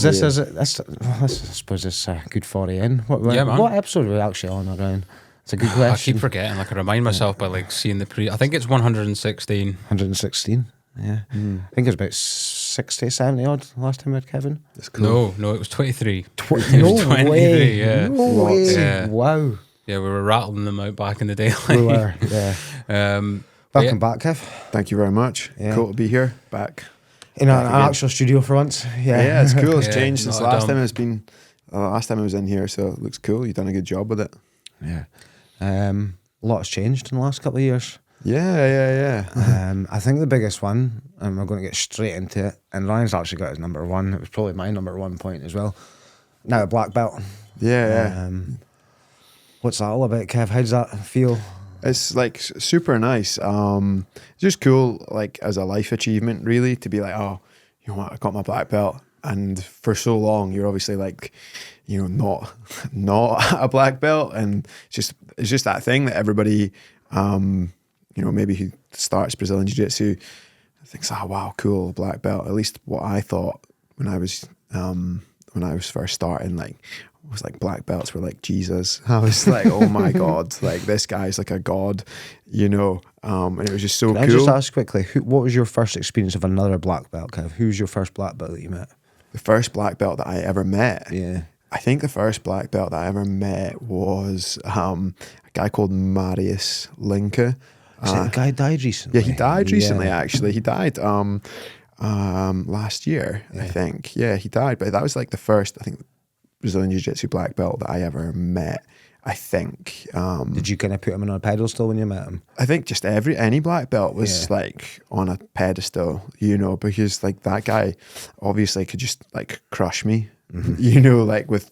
is this? Is it? I suppose it's a good 40 in. What episode are we actually on around? It's a good question. I keep forgetting. Like I remind myself by like seeing the I think it's 116. 116. Yeah. I think it's about 60, 70 odd last time we had Kevin. That's cool. No, it was 23. No way. Yeah. No way. Yeah. Wow. Yeah, we were rattling them out back in the day. We were. Yeah. Welcome back, Kev. Thank you very much. Yeah. Cool to be here, back. In an actual studio for once. Yeah, it's cool. It's Yeah, changed since not last dumb. time it's been. Last time I was in here, so it looks cool. You've done a good job with it. Yeah. A lot's changed in the last couple of years. Yeah. I think the biggest one, and we're going to get straight into it, and Ryan's actually got his number one. It was probably my number 1 point as well. Now a black belt. Yeah. What's that all about, Kev? How does that feel? It's like super nice. It's just cool, like as a life achievement, really, to be like, oh, you know what, I got my black belt, and for so long you're obviously like, you know, not a black belt, and it's just that thing that everybody, you know, maybe who starts Brazilian Jiu-Jitsu thinks, oh wow, cool, black belt. At least what I thought when I was first starting, like. Was like black belts were like Jesus. I was like, oh my God, like this guy's like a god, you know. And it was just so cool. Can I just ask quickly, what was your first experience of another black belt, Kev? Who's your first black belt that you met? The first black belt that I ever met. Yeah. I think the first black belt that I ever met was a guy called Marius Linke. The guy died recently. Yeah, he died recently. Actually, he died last year. I think. Yeah, he died. But that was like the first, I think, Brazilian Jiu-Jitsu black belt that I ever met, I think. Did you kind of put him on a pedestal when you met him? I think just any black belt was like on a pedestal, you know, because like that guy obviously could just like crush me, you know, like with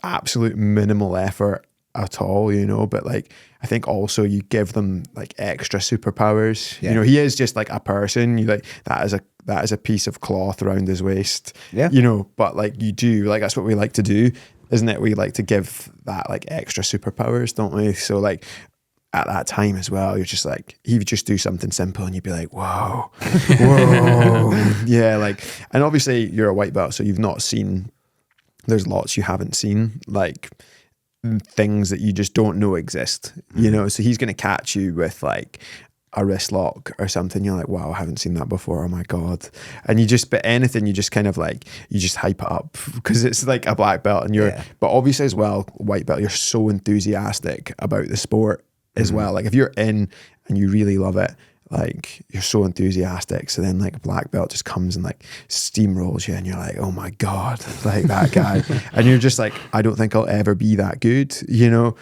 absolute minimal effort at all, you know. But like I think also you give them like extra superpowers. You know, he is just like a person. You like that is a piece of cloth around his waist. Yeah. You know, but like you do, like that's what we like to do, isn't it? We like to give that like extra superpowers, don't we? So like at that time as well, you're just like, he would just do something simple and you'd be like, whoa. Yeah, like, and obviously you're a white belt, so you've not seen, there's lots you haven't seen, like things that you just don't know exist, you know? So he's going to catch you with like a wrist lock or something. You're like, wow, I haven't seen that before. Oh my God. And you just, but anything, you just kind of like, you just hype it up because it's like a black belt and you're, but obviously as well, white belt, you're so enthusiastic about the sport as well. Like if you're in and you really love it, like you're so enthusiastic. So then like a black belt just comes and like steamrolls you and you're like, oh my God, like that guy. And you're just like, I don't think I'll ever be that good, you know?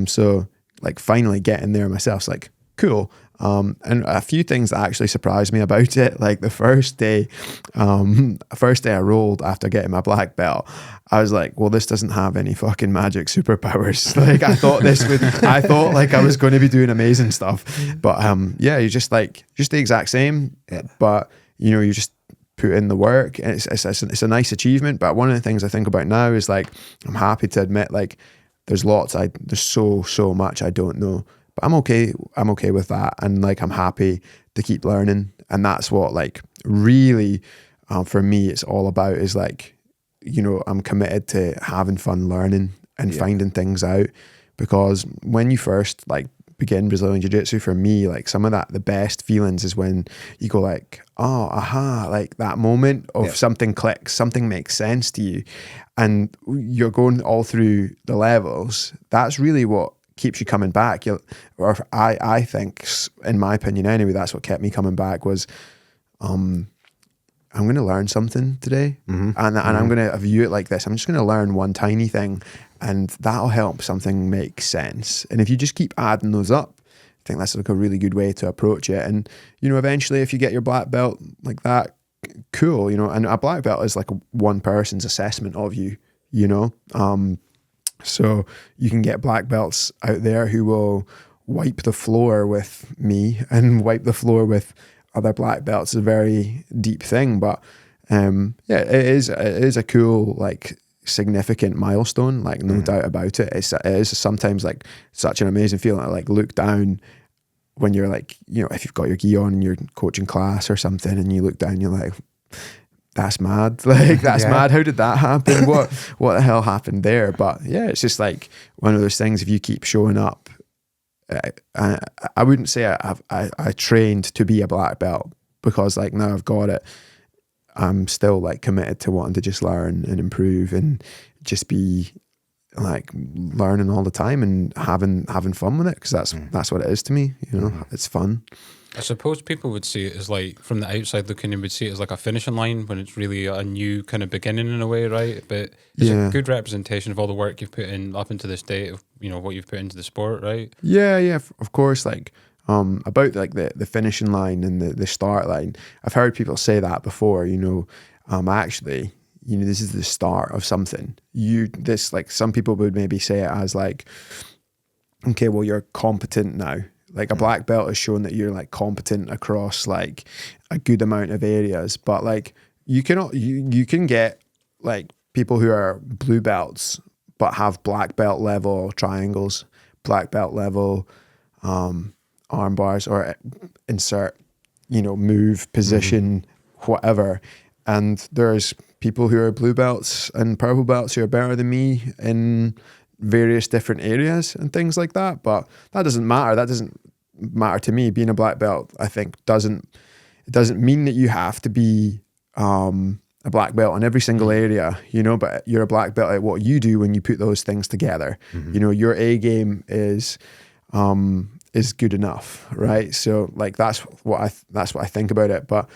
So like finally getting there myself, like cool. And a few things that actually surprised me about it, like the first day I rolled after getting my black belt, I was like, well, this doesn't have any fucking magic superpowers. Like I thought like I was going to be doing amazing stuff, but yeah, you're just like, just the exact same, but you know, you just put in the work and it's a nice achievement. But one of the things I think about now is like, I'm happy to admit like there's so much I don't know. But I'm okay with that. And like, I'm happy to keep learning. And that's what like really, for me, it's all about is like, you know, I'm committed to having fun learning and finding things out, because when you first like begin Brazilian Jiu-Jitsu, for me, like some of that, the best feelings is when you go like, oh, aha, like that moment of something clicks, something makes sense to you. And you're going all through the levels. That's really what keeps you coming back. Or I think, in my opinion anyway, that's what kept me coming back was, I'm going to learn something today, and I'm going to view it like this. I'm just going to learn one tiny thing, and that'll help something make sense. And if you just keep adding those up, I think that's like a really good way to approach it. And you know, eventually, if you get your black belt like that, cool. You know, and a black belt is like one person's assessment of you. You know. So you can get black belts out there who will wipe the floor with me and wipe the floor with other black belts. It's a very deep thing, but yeah, it is a cool, like significant milestone, like no doubt about it. It is sometimes like such an amazing feeling. I like look down when you're like, you know, if you've got your gi on and you're coaching class or something and you look down, you're like, that's mad. Like, that's Yeah. mad. How did that happen? What the hell happened there? But yeah, it's just like one of those things. If you keep showing up, I wouldn't say I trained to be a black belt, because like now I've got it. I'm still like committed to wanting to just learn and improve and just be like learning all the time and having fun with it, because that's what it is to me. You know, it's fun. I suppose people would see it as like, from the outside looking in, would see it as like a finishing line when it's really a new kind of beginning in a way, right? But it's a good representation of all the work you've put in up into this date of, you know, what you've put into the sport, right? Yeah, of course. Like, about like the finishing line and the start line, I've heard people say that before. You know, actually, you know, this is the start of something. Like some people would maybe say it as like, okay, well, you're competent now. Like a black belt has shown that you're like competent across like a good amount of areas, but like you can get like people who are blue belts but have black belt level triangles, black belt level arm bars, or insert, you know, move, position, whatever. And there's people who are blue belts and purple belts who are better than me in various different areas and things like that. But that doesn't matter. That doesn't matter to me. Being a black belt, I think, doesn't mean that you have to be a black belt in every single area, you know, but you're a black belt at what you do when you put those things together. You know, your A game is good enough, right? So like that's what I think about it. But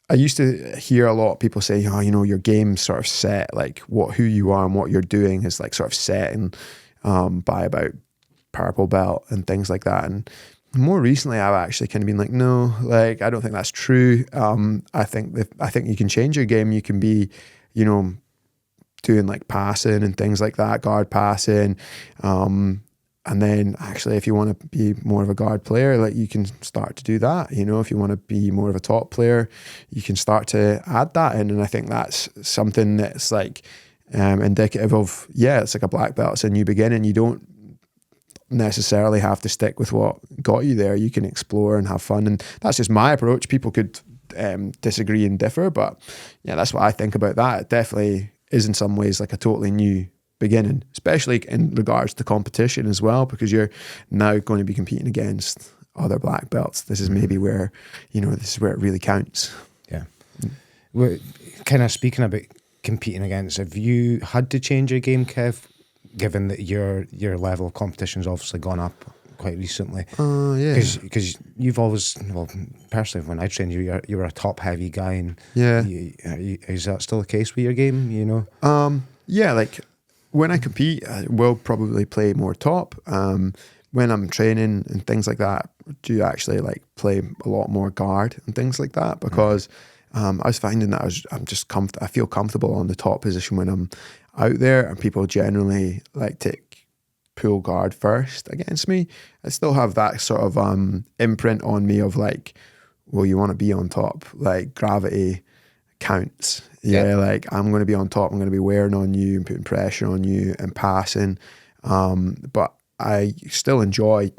I used to hear a lot of people say, oh, you know, your game's sort of set, like who you are and what you're doing is like sort of set and by about purple belt and things like that. And more recently, I've actually kind of been like, no, like I don't think that's true. I think you can change your game. You can be, you know, doing like passing and things like that, guard passing. And then actually, if you want to be more of a guard player, like you can start to do that. You know, if you want to be more of a top player, you can start to add that in. And I think that's something that's like indicative of, yeah, it's like a black belt. It's a new beginning. You don't necessarily have to stick with what got you there. You can explore and have fun. And that's just my approach. People could disagree and differ, but yeah, that's what I think about that. It definitely is in some ways like a totally new beginning, especially in regards to competition as well, because you're now going to be competing against other black belts. This is maybe where, you know, this is where it really counts. Yeah. We're kind of speaking about competing against, have you had to change your game, Kev, given that your level of competition's obviously gone up quite recently? Yeah. Because you've always, well, personally, when I trained you, you were a top heavy guy, and yeah, is that still the case with your game? You know? Yeah, like when I compete, I will probably play more top. When I'm training and things like that, do actually like play a lot more guard and things like that, because I was finding that I feel comfortable on the top position when I'm out there, and people generally like to pull guard first against me. I still have that sort of imprint on me of like, well, you want to be on top, like gravity counts. Yeah, like I'm going to be on top. I'm going to be wearing on you and putting pressure on you and passing. But I still enjoy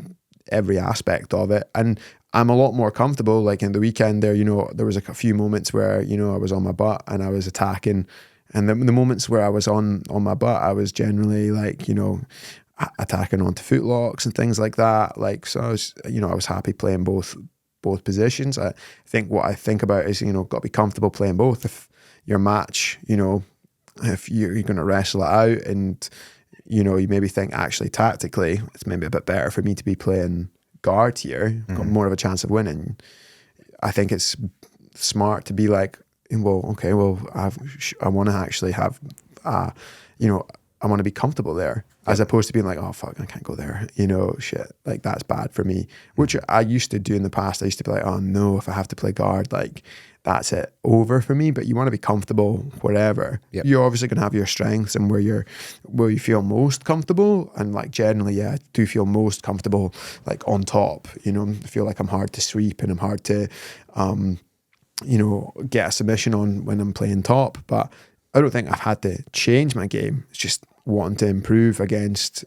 every aspect of it, and I'm a lot more comfortable. Like in the weekend there, you know, there was like a few moments where, you know, I was on my butt and I was attacking, and the moments where I was on my butt, I was generally like, you know, attacking onto footlocks and things like that. Like, so I was, you know, I was happy playing both positions. I think what I think about is, you know, got to be comfortable playing both. If your match, you know, if you're going to wrestle it out, and, you know, you maybe think actually tactically it's maybe a bit better for me to be playing guard here, got more of a chance of winning. I think it's smart to be like, well, okay, well, I want to actually have, you know, I want to be comfortable there, as opposed to being like, oh fuck, I can't go there, you know, shit, like that's bad for me, which I used to do in the past. I used to be like, oh no, if I have to play guard, like that's it, over for me. But you want to be comfortable wherever. You're obviously going to have your strengths and where you feel most comfortable, and like generally, yeah, I do feel most comfortable like on top. You know, I feel like I'm hard to sweep and I'm hard to you know, get a submission on when I'm playing top. But I don't think I've had to change my game. It's just wanting to improve against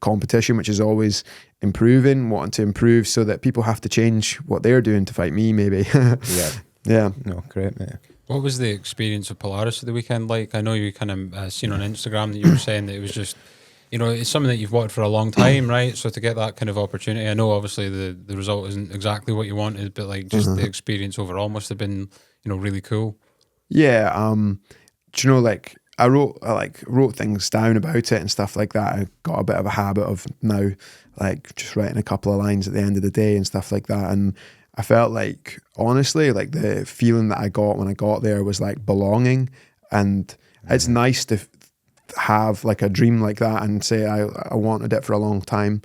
competition, which is always improving, wanting to improve so that people have to change what they're doing to fight me, maybe. Yeah. Yeah. No, great, mate. What was the experience of Polaris of the weekend like? I know you kind of seen on Instagram that you were saying that it was just, it's something that you've wanted for a long time, right? So to get that kind of opportunity, I know obviously the result isn't exactly what you wanted, but like just the experience overall must have been, really cool. Yeah. Do you know, like I wrote things down about it and stuff like that. I got a bit of a habit of now, like just writing a couple of lines at the end of the day and stuff like that. And I felt like, honestly, like the feeling that I got when I got there was like belonging. And it's nice to have like a dream like that and say I wanted it for a long time.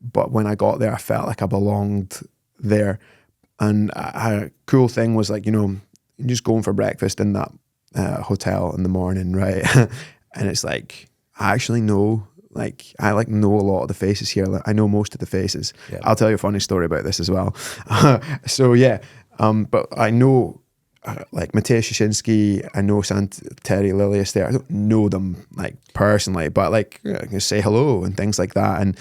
But when I got there, I felt like I belonged there. And a cool thing was like, just going for breakfast in that hotel in the morning, right? And it's like, I actually know, like, I like know a lot of the faces here. Like, I know most of the faces. Yeah. I'll tell you a funny story about this as well. So yeah, but I know like Mateusz Szczęsny, I know Terry Lilius there. I don't know them like personally, but like I can say hello and things like that. And,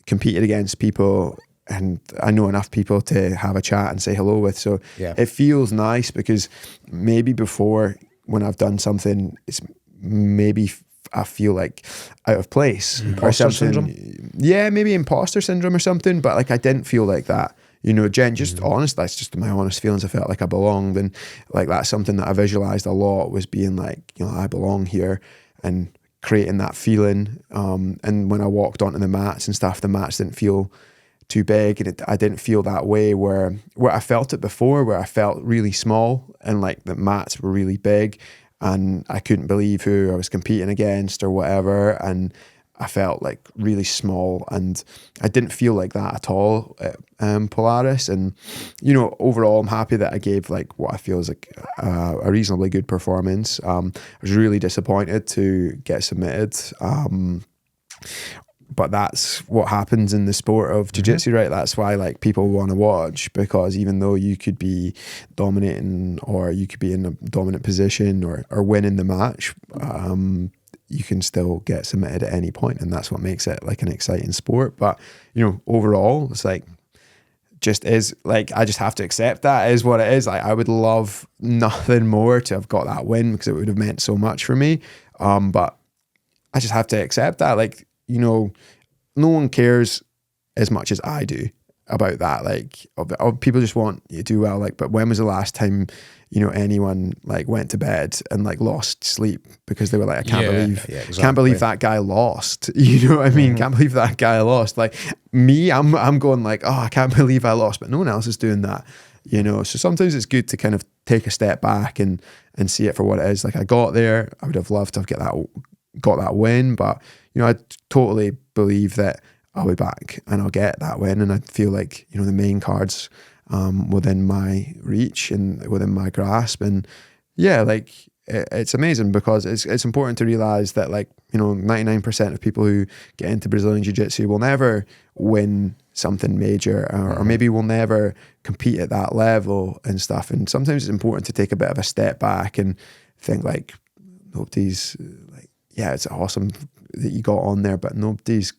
competed against people, and I know enough people to have a chat and say hello with. So it feels nice, because maybe before, when I've done something, it's maybe I feel like out of place. Imposter syndrome? Yeah, maybe imposter syndrome or something, but like I didn't feel like that. Jen, just honest, that's just my honest feelings. I felt like I belonged, and like that's something that I visualized a lot, was being like, I belong here, and creating that feeling. And when I walked onto the mats and stuff, the mats didn't feel too big, and I didn't feel that way where I felt it before, where I felt really small and like the mats were really big and I couldn't believe who I was competing against or whatever, and I felt like really small, and I didn't feel like that at all at Polaris. And overall I'm happy that I gave like what I feel is like a reasonably good performance. I was really disappointed to get submitted, but that's what happens in the sport of jiu-jitsu, right? That's why like people want to watch, because even though you could be dominating, or you could be in a dominant position, or winning the match, you can still get submitted at any point, and that's what makes it like an exciting sport. But overall, it's like, just is like, I just have to accept that is what it is. Like, I would love nothing more to have got that win, because it would have meant so much for me. But I just have to accept that. Like, no one cares as much as I do about that. Like, people just want you to do well. Like, but when was the last time, anyone like went to bed and like lost sleep because they were like, I can't can't believe that guy lost. You know what I mean? Can't believe that guy lost. Like me, I'm going like, oh, I can't believe I lost, but no one else is doing that. So sometimes it's good to kind of take a step back and see it for what it is. Like, I got there, I would have loved to have got that win, but I totally believe that I'll be back and I'll get that win. And I feel like, the main cards within my reach and within my grasp. And yeah, like it's amazing, because it's important to realize that, like, 99% of people who get into Brazilian Jiu-Jitsu will never win something major, or maybe will never compete at that level and stuff. And sometimes it's important to take a bit of a step back and think like, nobody's like, yeah, it's awesome that you got on there, but nobody's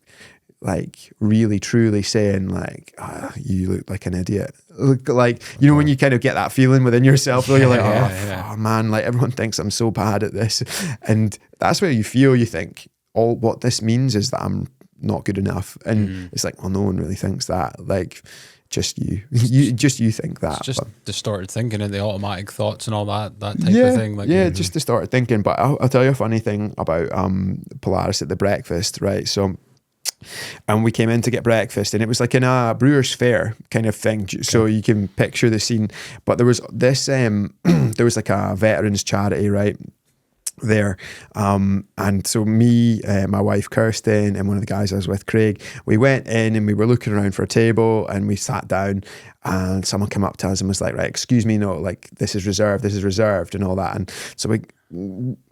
like really truly saying like, you look like an idiot. Like, when you kind of get that feeling within yourself, though, you're like, oh man, like everyone thinks I'm so bad at this. And that's where you think, what this means is that I'm not good enough. And it's like, well, no one really thinks that. Like, just you think that. It's just distorted thinking and the automatic thoughts and all that type of thing. Like, just distorted thinking. But I'll tell you a funny thing about Polaris at the breakfast, right? So, and we came in to get breakfast, and it was like in a brewer's fair kind of thing. So you can picture the scene. But there was this, there was like a veterans charity, right, there. And so me, my wife Kirsten, and one of the guys I was with, Craig, we went in and we were looking around for a table, and we sat down, and someone came up to us and was like, right, excuse me, no, like this is reserved and all that. And so we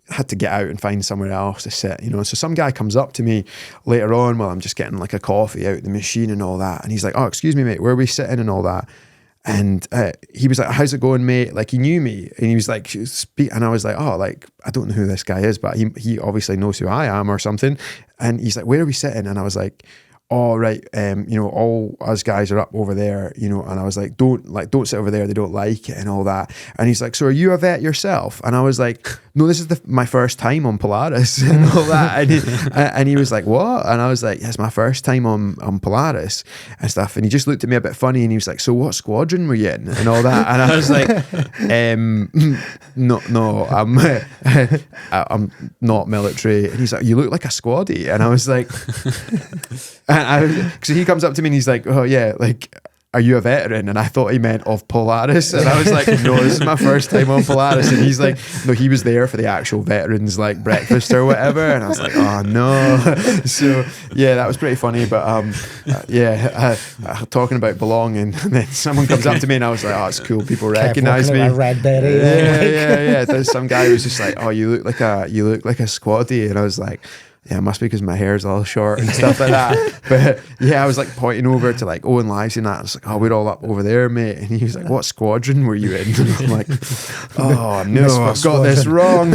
had to get out and find somewhere else to sit, So some guy comes up to me later on while I'm just getting like a coffee out the machine and all that, and he's like, oh, excuse me, mate, where are we sitting and all that? And he was like, how's it going, mate? Like, he knew me, and he was like, and I was like, oh, like, I don't know who this guy is, but he obviously knows who I am or something. And he's like, where are we sitting? And I was like, oh right, all us guys are up over there, and I was like, don't sit over there, they don't like it and all that. And he's like, so are you a vet yourself? And I was like, no, this is my first time on Polaris and all that. And he was like, what? And I was like, yeah, it's my first time on Polaris and stuff. And he just looked at me a bit funny and he was like, so what squadron were you in and all that? And I was like, no, I'm not military. And he's like, you look like a squaddy. And I was like, so he comes up to me and he's like, oh yeah, like, are you a veteran? And I thought he meant of Polaris. And I was like, no, this is my first time on Polaris. And he's like, no, he was there for the actual veterans like breakfast or whatever. And I was like, oh no. So yeah, that was pretty funny. But talking about belonging, and then someone comes up to me and I was like, oh, it's cool, people recognize me. Red beret. Yeah. There's some guy who was just like, oh, you look like a squaddy. And I was like, yeah, it must be because my hair's all short and stuff like that. But yeah, I was like pointing over to like Owen Livesey and that. I was like, oh, we're all up over there, mate. And he was like, what squadron were you in? And I'm like, oh no, I've got this wrong.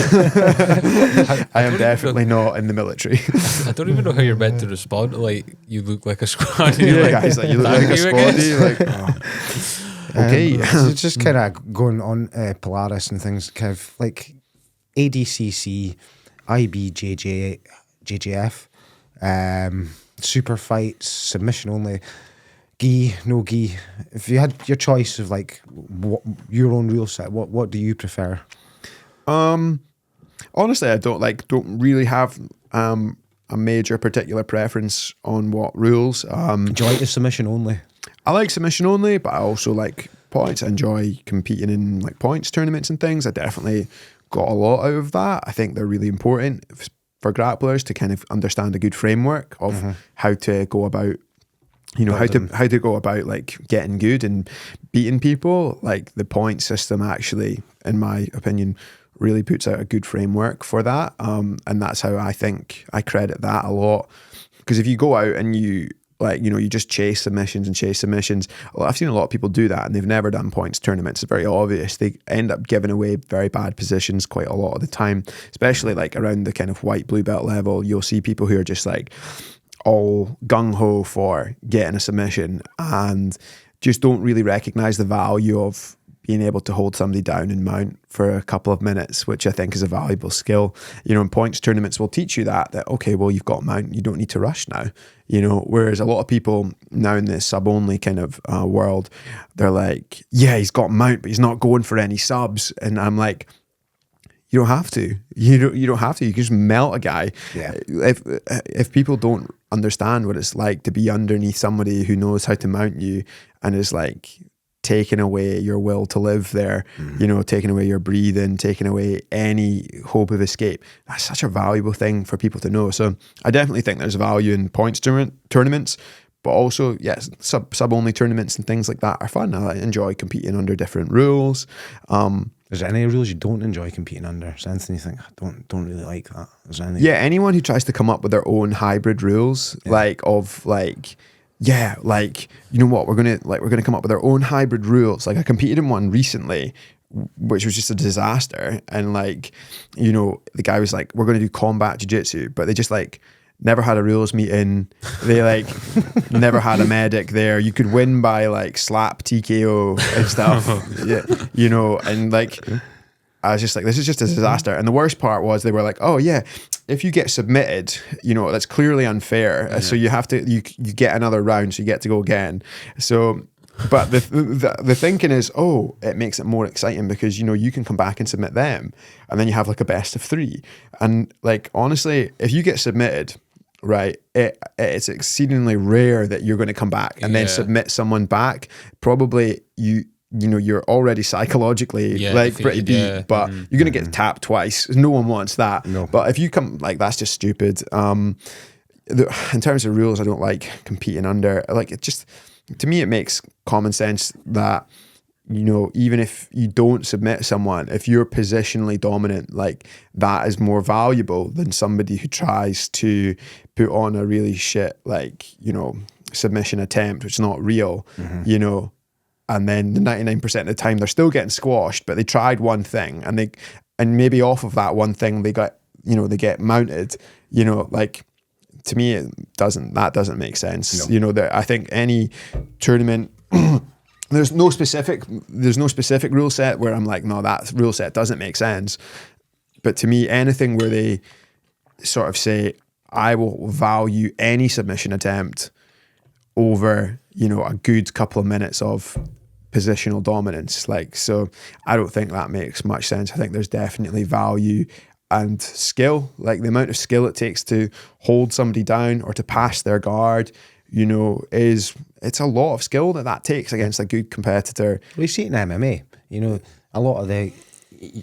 I am definitely not in the military. I don't even know how you're meant to respond to like, you look like a squaddy. Yeah, guys, like, you look like a squaddy. Like, okay. So just kind of going on Polaris and things, Kev, like ADCC, IBJJ, JJF, super fights, submission only, gi, no gi. If you had your choice of like your own rule set, what do you prefer? Honestly, I don't really have a major particular preference on what rules. Do you like the submission only? I like submission only, but I also like points. I enjoy competing in like points tournaments and things. I definitely got a lot out of that. I think they're really important for grapplers to kind of understand a good framework of how to go about, how to go about like getting good and beating people. Like the point system actually, in my opinion, really puts out a good framework for that. And that's how I think I credit that a lot. Because if you go out and you just chase submissions. Well, I've seen a lot of people do that and they've never done points tournaments. It's very obvious. They end up giving away very bad positions quite a lot of the time, especially like around the kind of white blue belt level. You'll see people who are just like all gung-ho for getting a submission and just don't really recognize the value of being able to hold somebody down and mount for a couple of minutes, which I think is a valuable skill. In points tournaments will teach you that, okay, well, you've got mount, you don't need to rush now. Whereas a lot of people now in this sub-only kind of world, they're like, yeah, he's got mount, but he's not going for any subs. And I'm like, you don't have to. You don't have to. You can just melt a guy. Yeah. If people don't understand what it's like to be underneath somebody who knows how to mount you and is like taking away your will to live there, taking away your breathing, taking away any hope of escape. That's such a valuable thing for people to know. So I definitely think there's value in points tournaments, but also, yes, sub-only tournaments and things like that are fun. I enjoy competing under different rules. Is there any rules you don't enjoy competing under? Is there anything you think, I don't really like that? Is there anything? Yeah, anyone who tries to come up with their own hybrid rules, yeah, like, you know what, we're gonna come up with our own hybrid rules. Like I competed in one recently, which was just a disaster. And like, the guy was like, we're gonna do combat jiu-jitsu, but they just like never had a rules meeting. They like never had a medic there. You could win by like slap TKO and stuff. Yeah, and like I was just like, this is just a disaster. And the worst part was they were like, oh yeah, if you get submitted, that's clearly unfair. Mm-hmm. So you have to, you get another round, so you get to go again. So, but the thinking is, it makes it more exciting because, you can come back and submit them and then you have like a best of 3. And like, honestly, if you get submitted, right, it's exceedingly rare that you're going to come back and then submit someone back. Probably you're already psychologically pretty beat, but you're going to get tapped twice. No one wants that. No. But if you come, like, that's just stupid. In terms of rules, I don't like competing under. Like, it just, to me, it makes common sense that, even if you don't submit someone, if you're positionally dominant, like, that is more valuable than somebody who tries to put on a really shit, like, submission attempt, which is not real, and then the 99% of the time they're still getting squashed, but they tried one thing and maybe off of that one thing they got, they get mounted, like to me, that doesn't make sense. No. You know, I think any tournament, there's no specific rule set where I'm like, no, that rule set doesn't make sense. But to me, anything where they sort of say, I will value any submission attempt over, you know, a good couple of minutes of positional dominance. Like, so I don't think that makes much sense. I think there's definitely value and skill, like the amount of skill it takes to hold somebody down or to pass their guard, you know, it's a lot of skill that takes against a good competitor. We see it in MMA, you know, a lot of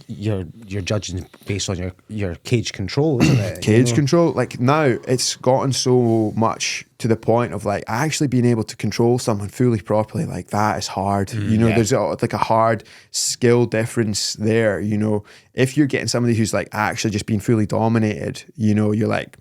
you're judging based on your cage control, isn't it? Cage control, like now it's gotten so much to the point of like actually being able to control someone fully properly, like that is hard. You know, there's like a hard skill difference there. You know, if you're getting somebody who's like actually just being fully dominated, you know, you're like,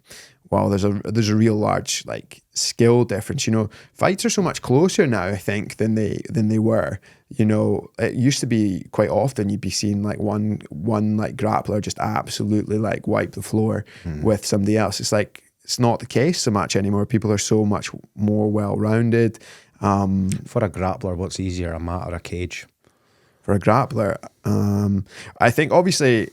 wow, there's a real large like skill difference. You know, fights are so much closer now, I think, than they were. You know, it used to be quite often you'd be seeing like one like grappler just absolutely like wipe the floor with somebody else. It's like, it's not the case so much anymore. People are so much more well-rounded. For a grappler, what's easier, a mat or a cage? For a grappler, I think obviously,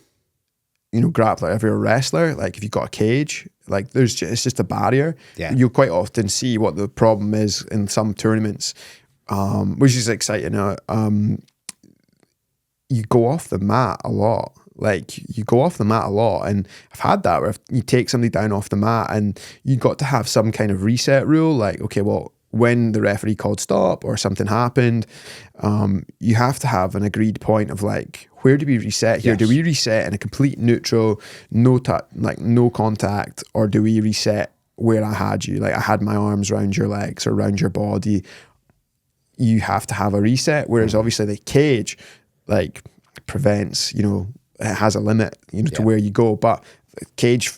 you know, grappler, if you're a wrestler, like if you've got a cage, like it's just a barrier. Yeah. You'll quite often see what the problem is in some tournaments, which is exciting. You go off the mat a lot. Like you go off the mat a lot, and I've had that where you take somebody down off the mat and you got to have some kind of reset rule. Like, okay, well, when the referee called stop or something happened, you have to have an agreed point of like, where do we reset here? Yes. Do we reset in a complete neutral, no contact, or do we reset where I had you? Like I had my arms around your legs or around your body. You have to have a reset. Whereas obviously the cage, like prevents, you know, it has a limit, you know, to where you go. But cage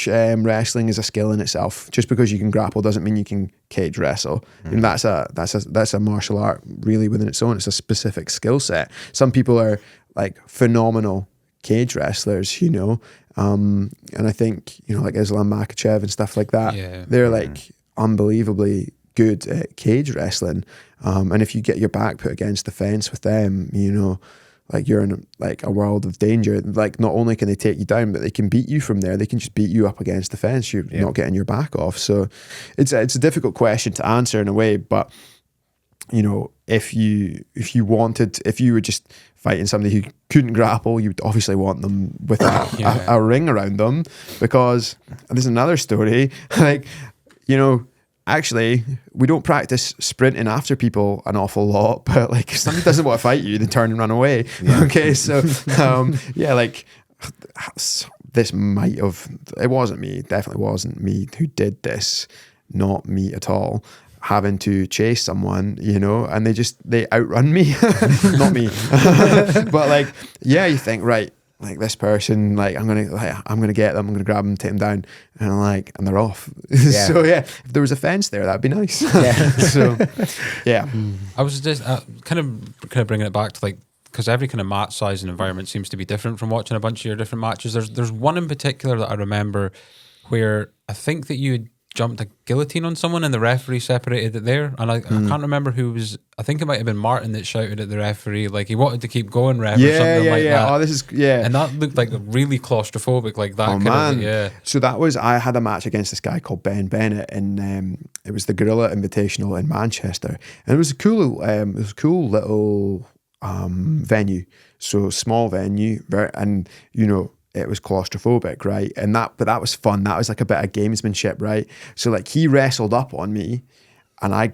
wrestling is a skill in itself. Just because you can grapple doesn't mean you can cage wrestle. And that's a martial art really within its own. It's a specific skill set. Some people are like phenomenal cage wrestlers, you know, and I think, you know, like Islam Makhachev and stuff like that. They're like unbelievably good at cage wrestling, and if you get your back put against the fence with them, you know, like you're in like a world of danger. Like not only can they take you down, but they can beat you from there. They can just beat you up against the fence. You're not getting your back off. So it's a difficult question to answer in a way. But you know, if you were just fighting somebody who couldn't grapple, you would obviously want them with a ring around them, because there's another story. Like, you know, actually, we don't practice sprinting after people an awful lot, but like if somebody doesn't want to fight you, they turn and run away. Yeah. Okay, so like this might have, it wasn't me, definitely wasn't me who did this, not me at all, having to chase someone, you know, and they outrun me, not me. But like, yeah, you think, right, like this person, like I'm gonna get them, I'm gonna grab them, take them down, and they're off. Yeah. So yeah, if there was a fence there, that'd be nice. Yeah. So yeah, I was just kind of bringing it back to like, because every kind of mat size and environment seems to be different from watching a bunch of your different matches. There's one in particular that I remember where I think that you had jumped a guillotine on someone and the referee separated it there, and I can't remember who was. I think it might have been Martin that shouted at the referee like he wanted to keep going, ref, or something like that. Oh, this is and that looked like really claustrophobic, like that. Oh kind man, of, So that was, I had a match against this guy called Ben Bennett, and it was the Gorilla Invitational in Manchester, and it was a cool little venue, so small venue, and you know, it was claustrophobic, right? But that was fun. That was like a bit of gamesmanship, right? So like he wrestled up on me and I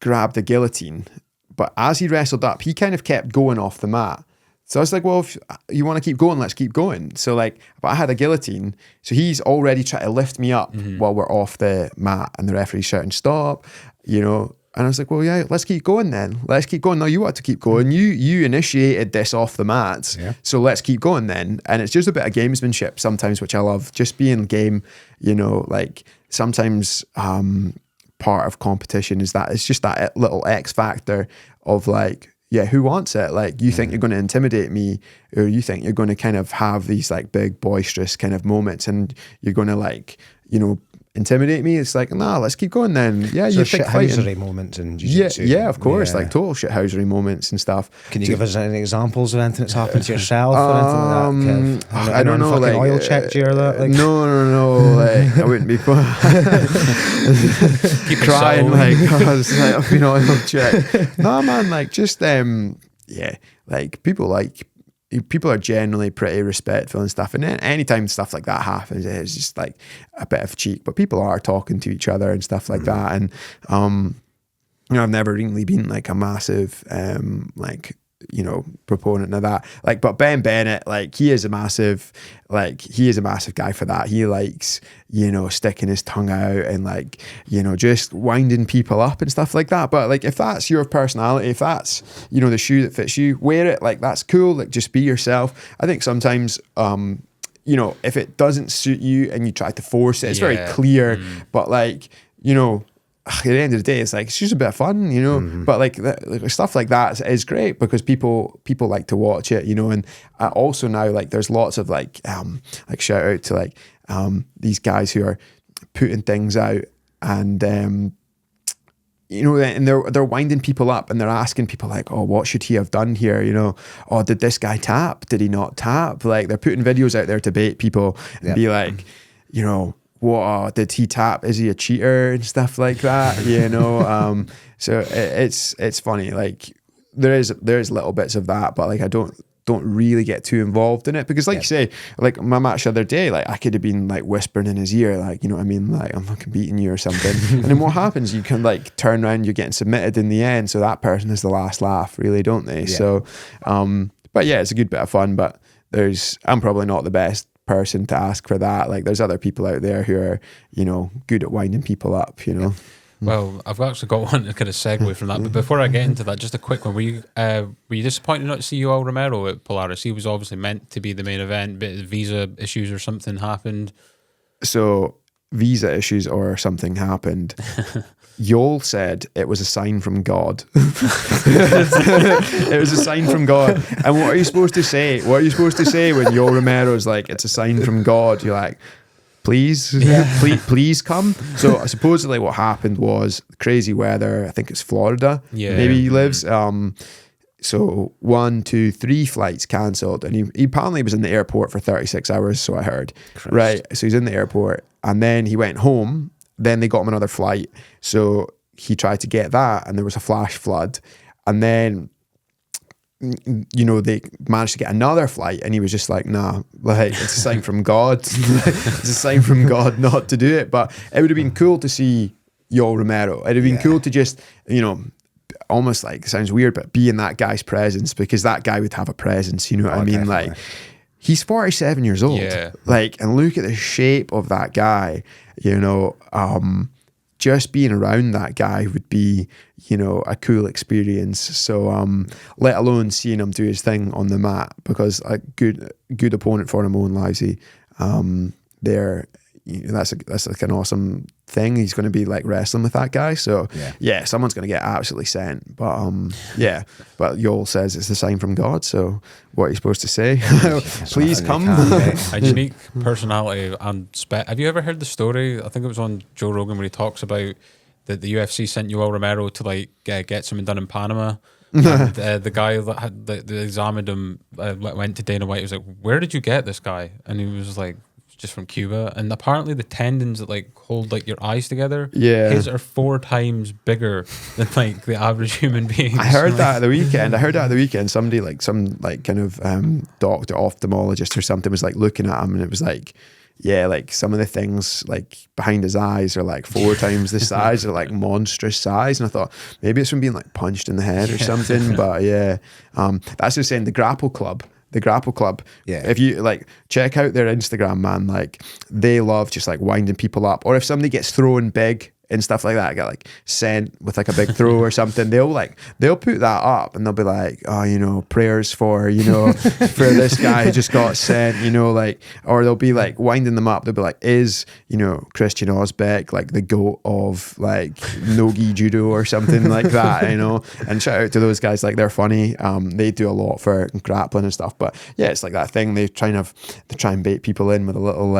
grabbed the guillotine, but as he wrestled up, he kind of kept going off the mat. So I was like, well, if you want to keep going, let's keep going. So like, but I had a guillotine, so he's already trying to lift me up while we're off the mat, and the referee's shouting stop, you know. And I was like, well, yeah, let's keep going then. Let's keep going. No, you want to keep going. You initiated this off the mats. Yeah. So let's keep going then. And it's just a bit of gamesmanship sometimes, which I love. Just being game, you know, like sometimes part of competition is that it's just that little X factor of like, yeah, who wants it? Like you think you're going to intimidate me, or you think you're going to kind of have these like big boisterous kind of moments, and you're going to like, you know, intimidate me. It's like, nah, let's keep going then. Yeah, So you think shithousery moments in jiu-jitsu. yeah, of course, Yeah. like total shithousery moments and stuff. Can you give us any examples of anything that's happened to yourself or anything like that, Kev? I don't know, fucking like oil checked you or that? Like, no, like I wouldn't be crying like I was like I've been oil checked. No man, like just yeah, like people are generally pretty respectful and stuff, and then anytime stuff like that happens, it's just like a bit of cheek, but people are talking to each other and stuff like that. And you know, I've never really been like a massive like, you know, proponent of that. Like, but Ben Bennett, like he is a massive guy for that. He likes, you know, sticking his tongue out and like, you know, just winding people up and stuff like that. But like, if that's your personality, if that's, you know, the shoe that fits you, wear it. Like, that's cool. Like, just be yourself. I think sometimes, you know, if it doesn't suit you and you try to force it, it's very clear. But like, you know, at the end of the day, it's like, it's just a bit of fun, you know. But like stuff like that is great because people like to watch it, you know. And also now, like, there's lots of like shout out to like these guys who are putting things out and you know, and they're winding people up and they're asking people like, oh, what should he have done here? You know, oh, did this guy tap? Did he not tap? Like, they're putting videos out there to bait people and be like, you know, what did he tap? Is he a cheater and stuff like that? You know, so it's funny. Like, there's little bits of that, but like I don't really get too involved in it because, like you say, like my match the other day, like I could have been like whispering in his ear, like, you know what I mean, like, I'm fucking beating you or something. And then what happens? You can like turn around, you're getting submitted in the end, so that person is the last laugh, really, don't they? So, but yeah, it's a good bit of fun. But I'm probably not the best person to ask for that. Like, there's other people out there who are, you know, good at winding people up, you know. Well, I've actually got one to kind of segue from that, but before I get into that, just a quick one. Were you disappointed not to see Yoel Romero at Polaris? He was obviously meant to be the main event, but visa issues or something happened. So visa issues or something happened. Yoel said it was a sign from God. It was a sign from God. And what are you supposed to say? What are you supposed to say when Yoel Romero's like, it's a sign from God? You're like, please, please come. So supposedly what happened was crazy weather. I think it's Florida. Yeah, maybe he lives. So 1, 2, 3 flights cancelled, and he apparently was in the airport for 36 hours. So I heard. Christ. Right. So he's in the airport, and then he went home. Then they got him another flight. So he tried to get that, and there was a flash flood, and then, you know, they managed to get another flight, and he was just like, nah, like, it's a sign from God. It's a sign from God not to do it. But it would have been cool to see Yoel Romero. It'd have been cool to just, you know, almost like, it sounds weird, but be in that guy's presence, because that guy would have a presence, you know what I mean? Definitely. Like, he's 47 years old. Yeah. Like, and look at the shape of that guy, you know. Just being around that guy would be, you know, a cool experience. So, let alone seeing him do his thing on the mat, because a good opponent for him, Owen Livesey, that's like an awesome thing. He's going to be like wrestling with that guy. So yeah, someone's going to get absolutely sent. But yeah, but Yoel says it's a sign from God. So what are you supposed to say? Please come. A unique personality and have you ever heard the story? I think it was on Joe Rogan where he talks about that the UFC sent Yoel Romero to like get something done in Panama. And the guy that examined him went to Dana White. He was like, "Where did you get this guy?" And he was like, just from Cuba. And apparently the tendons that like hold like your eyes together, his are 4 times bigger than like the average human being. I heard that at the weekend. Somebody like some like kind of doctor, ophthalmologist or something was like looking at him, and it was like, yeah, like some of the things like behind his eyes are like 4 times the size. They're like monstrous size. And I thought maybe it's from being like punched in the head or something. But yeah, that's just saying the Grapple Club, if you like check out their Instagram, man, like they love just like winding people up. Or if somebody gets thrown big and stuff like that, get like sent with like a big throw or something, they'll put that up and they'll be like, oh, you know, prayers for, you know, for this guy who just got sent, you know, like, or they'll be like winding them up. They'll be like, is, you know, Christian Osbeck like the GOAT of like no-gi judo or something like that, you know? And shout out to those guys, like they're funny. They do a lot for grappling and stuff, but yeah, it's like that thing. They try and bait people in with a little,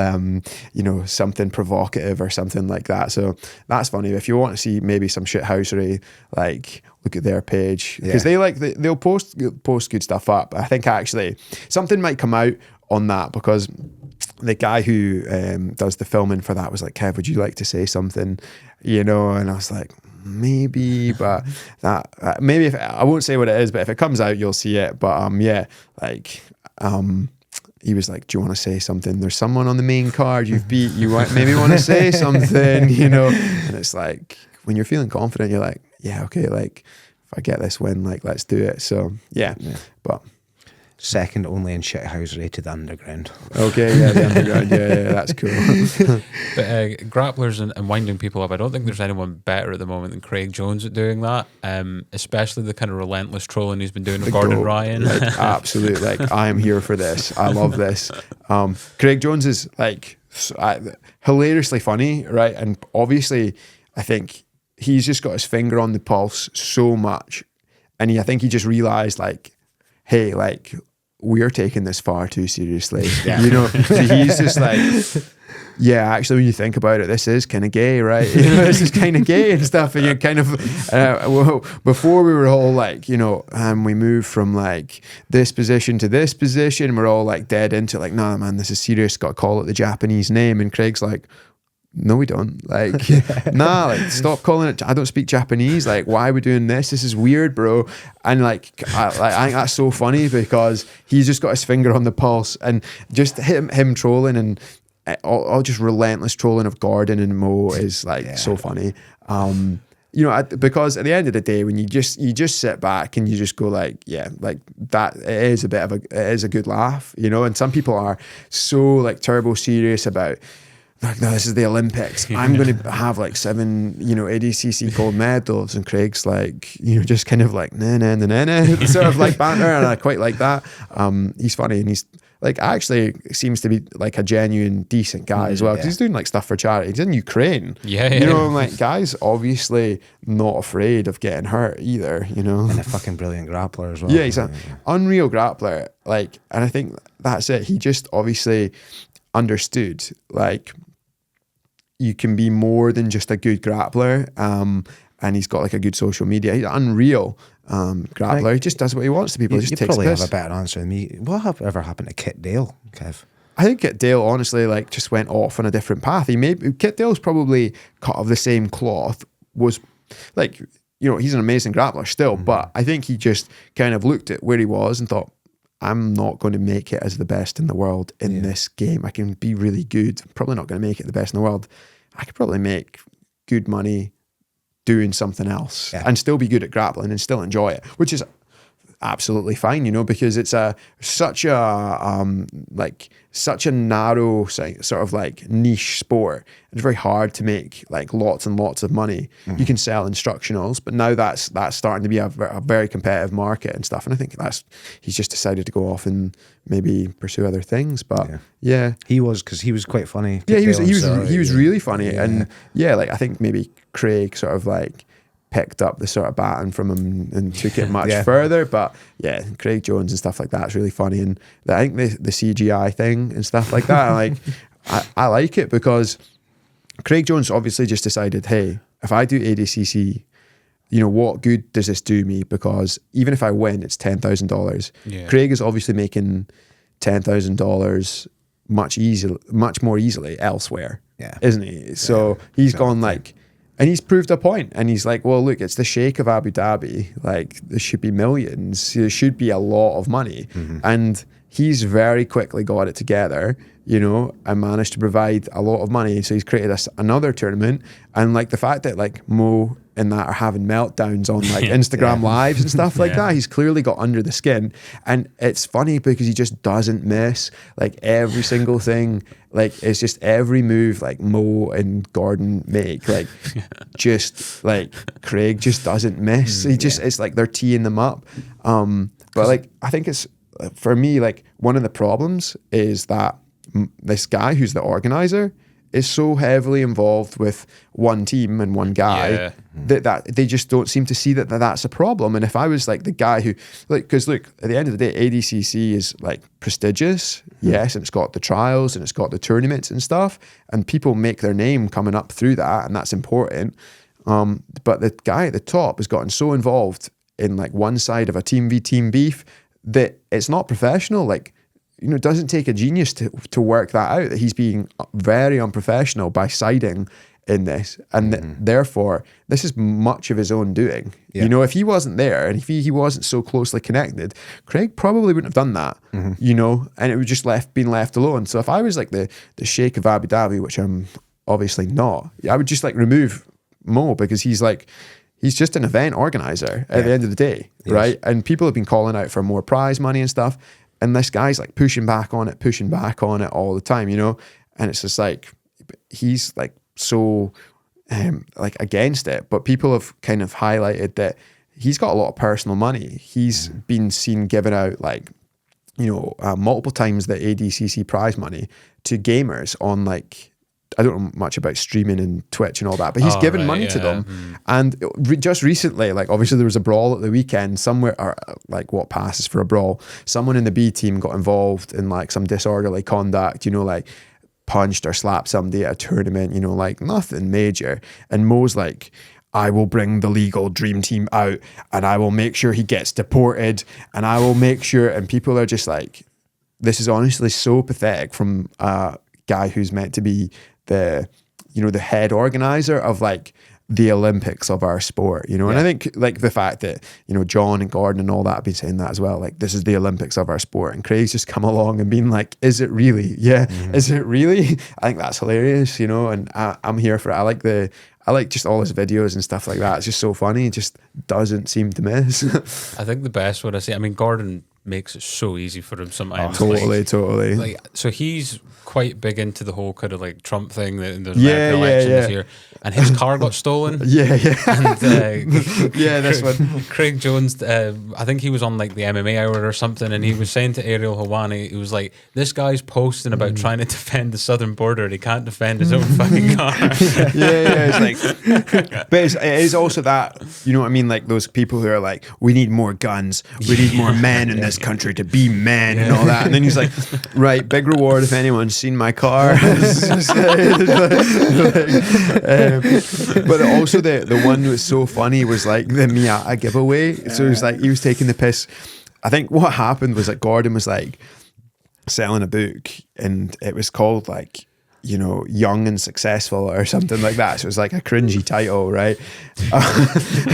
you know, something provocative or something like that. So that's funny. If you want to see maybe some shithousery, like look at their page, because they'll post good stuff up. I think actually something might come out on that, because the guy who does the filming for that was like, Kev, would you like to say something, you know? And I was like, maybe, but that maybe if I won't say what it is, but if it comes out, you'll see it. But yeah, like he was like, do you want to say something? There's someone on the main card you've beat. You maybe want to say something, you know? And it's like, when you're feeling confident, you're like, yeah, okay, like if I get this win, like let's do it. So yeah. But second only in shithousery to the underground. Okay, yeah, the underground, yeah, that's cool. But grapplers and winding people up, I don't think there's anyone better at the moment than Craig Jones at doing that, especially the kind of relentless trolling he's been doing with Gordon Ryan. Like, absolutely, like I am here for this. I love this. Craig Jones is like hilariously funny, right? And obviously, I think he's just got his finger on the pulse so much, and I think he just realised like, hey, like we're taking this far too seriously, you know. So he's just like, yeah, actually, when you think about it, this is kind of gay, right? You know, this is kind of gay and stuff. And you're kind of, well, before we were all like, you know, we moved from like this position to this position. We're all like dead into like, nah, man, this is serious. Got to call it the Japanese name. And Craig's like, no, we don't. Like, nah, like, stop calling it. I don't speak Japanese. Like, why are we doing this? This is weird, bro. And like, I think that's so funny, because he's just got his finger on the pulse, and just him trolling and all just relentless trolling of Gordon and Mo is like so funny. You know, because at the end of the day, when you just sit back and you just go like, yeah, like that, it is a good laugh, you know. And some people are so like turbo serious about, like, no, this is the Olympics. I'm going to have like 7, you know, ADCC gold medals. And Craig's like, you know, just kind of like, nah, sort of like banter. And I quite like that. He's funny, and he's like, actually seems to be like a genuine, decent guy as well. Because he's doing like stuff for charity. He's in Ukraine. Yeah. You know, I'm like, guys obviously not afraid of getting hurt either, you know. And a fucking brilliant grappler as well. Yeah, he's an unreal grappler. Like, and I think that's it. He just obviously understood, like, you can be more than just a good grappler, and he's got like a good social media. He's an unreal grappler. He just does what he wants to people. You probably have a better answer than me. What ever happened to Kit Dale, Kev? I think Kit Dale honestly like just went off on a different path. Kit Dale's probably cut of the same cloth. Was like, you know, he's an amazing grappler still, but I think he just kind of looked at where he was and thought, I'm not going to make it as the best in the world in this game. I can be really good. I'm probably not going to make it the best in the world. I could probably make good money doing something else and still be good at grappling and still enjoy it, which is absolutely fine, you know, because it's such a narrow sort of like niche sport. It's very hard to make like lots and lots of money. You can sell instructionals, but now that's starting to be a very competitive market and stuff. And I think he's just decided to go off and maybe pursue other things. But he was, because he was quite funny. Yeah, he was really funny. And yeah, like I think maybe Craig sort of like picked up the sort of baton from him and took it much further. But yeah, Craig Jones and stuff like that is really funny. And I think the CGI thing and stuff like that, like I like it, because Craig Jones obviously just decided, hey, if I do ADCC, you know, what good does this do me? Because even if I win, it's $10,000. Yeah. Craig is obviously making $10,000 much more easily elsewhere, isn't he? So he's gone like, and he's proved a point, and he's like, well, look, it's the Sheikh of Abu Dhabi. Like, there should be millions. There should be a lot of money. And he's very quickly got it together, you know, and managed to provide a lot of money. So he's created another tournament. And like the fact that like Mo and that are having meltdowns on like Instagram lives and stuff like that, he's clearly got under the skin. And it's funny because he just doesn't miss like every single thing. Like it's just every move like Mo and Gordon make, like just like Craig just doesn't miss. He just, it's like they're teeing them up. But like, I think it's, for me, like one of the problems is that this guy who's the organizer is so heavily involved with one team and one guy that they just don't seem to see that that's a problem. And if I was like the guy who, like, because look, at the end of the day, ADCC is like prestigious, yes, and it's got the trials and it's got the tournaments and stuff, and people make their name coming up through that, and that's important. But the guy at the top has gotten so involved in like one side of a team v team beef that it's not professional. Like, you know, it doesn't take a genius to work that out, that he's being very unprofessional by siding in this. And therefore, this is much of his own doing. Yeah. You know, if he wasn't there and if he wasn't so closely connected, Craig probably wouldn't have done that, you know, and it would just been left alone. So if I was like the Sheikh of Abu Dhabi, which I'm obviously not, I would just like remove Mo, because he's just an event organizer at the end of the day, right? And people have been calling out for more prize money and stuff. And this guy's like pushing back on it all the time, you know? And it's just like, he's like so like against it. But people have kind of highlighted that he's got a lot of personal money. He's been seen giving out like, you know, multiple times the ADCC prize money to gamers on like, I don't know much about streaming and Twitch and all that, but he's given money to them. And just recently, like obviously there was a brawl at the weekend somewhere, or like what passes for a brawl. Someone in the B team got involved in like some disorderly conduct, you know, like punched or slapped somebody at a tournament, you know, like nothing major. And Mo's like, I will bring the legal dream team out and I will make sure he gets deported and I will make sure. And people are just like, this is honestly so pathetic from a guy who's meant to be the, you know, the head organizer of like the Olympics of our sport, you know. And I think like the fact that, you know, John and Gordon and all that have been saying that as well, like this is the Olympics of our sport, and Craig's just come along and been like, is it really? Is it really? I think that's hilarious, you know, and I'm here for it. I like just all his videos and stuff like that. It's just so funny. It just doesn't seem to miss. I think the best what I say, I mean, Gordon makes it so easy for him sometimes. Totally. Like, so he's quite big into the whole kind of like Trump thing, that there's American elections this year, and his car got stolen. And this one. Craig Jones, I think he was on like the MMA Hour or something, and he was saying to Ariel Helwani, he was like, this guy's posting about trying to defend the southern border, and he can't defend his own fucking car. It's like, but it is also that, you know what I mean, like those people who are like, we need more guns, we need more men in this country to be men and all that, and then he's like, right, big reward if anyone's seen my car. But also the one that was so funny was like the Miata giveaway. So it was like he was taking the piss. I think what happened was that Gordon was like selling a book and it was called like, you know, Young and Successful or something like that. So it was like a cringy title, right?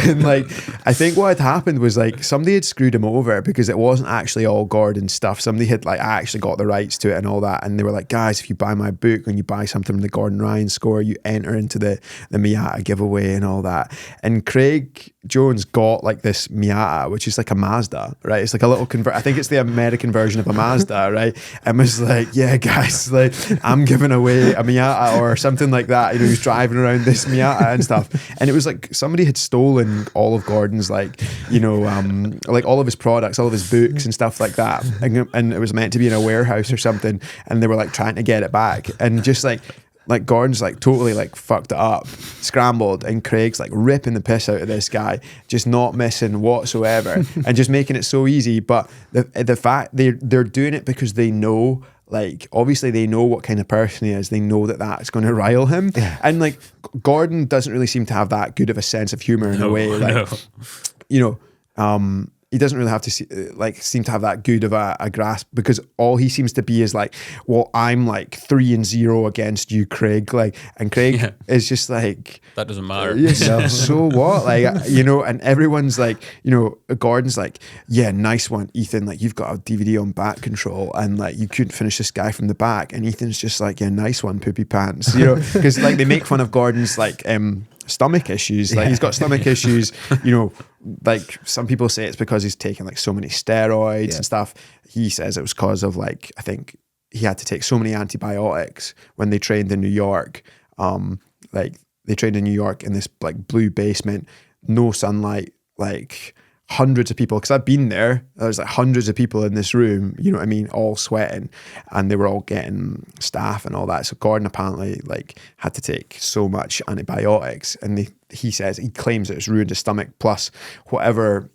And like, I think what had happened was like somebody had screwed him over because it wasn't actually all Gordon stuff. Somebody had like actually got the rights to it and all that. And they were like, guys, if you buy my book and you buy something from the Gordon Ryan score, you enter into the Miata giveaway and all that. And Craig Jones got like this Miata, which is like a Mazda, right? It's like a little I think it's the American version of a Mazda, right? And was like, yeah, guys, like I'm giving away a Miata or something like that. You know, he was driving around this Miata and stuff. And it was like somebody had stolen all of Gordon's like, you know, like all of his products, all of his books and stuff like that. And it was meant to be in a warehouse or something. And they were like trying to get it back. And just like Gordon's like totally like fucked it up, scrambled, and Craig's like ripping the piss out of this guy, just not missing whatsoever and just making it so easy. But the fact they're doing it because they know, like obviously they know what kind of person he is. They know that that's going to rile him. And like Gordon doesn't really seem to have that good of a sense of humor in a way. Like, you know, he doesn't really have to seem to have that good of a grasp, because all he seems to be is like, well, I'm like 3-0 against you, Craig. Like, and Craig is just like, that doesn't matter. So what? Like, you know, and everyone's like, you know, Gordon's like, yeah, nice one, Ethan. Like, you've got a DVD on back control, and like you couldn't finish this guy from the back. And Ethan's just like, yeah, nice one, poopy pants. You know, because like they make fun of Gordon's like stomach issues. Like he's got stomach issues, you know, like some people say it's because he's taken like so many steroids and stuff. He says it was because of like, I think he had to take so many antibiotics when they trained in New York. Like they trained in New York in this like blue basement, no sunlight, like hundreds of people, because I've been there. There's like hundreds of people in this room, you know what I mean, all sweating, and they were all getting staph and all that. So Gordon apparently like had to take so much antibiotics, and he claims that it's ruined his stomach, plus whatever,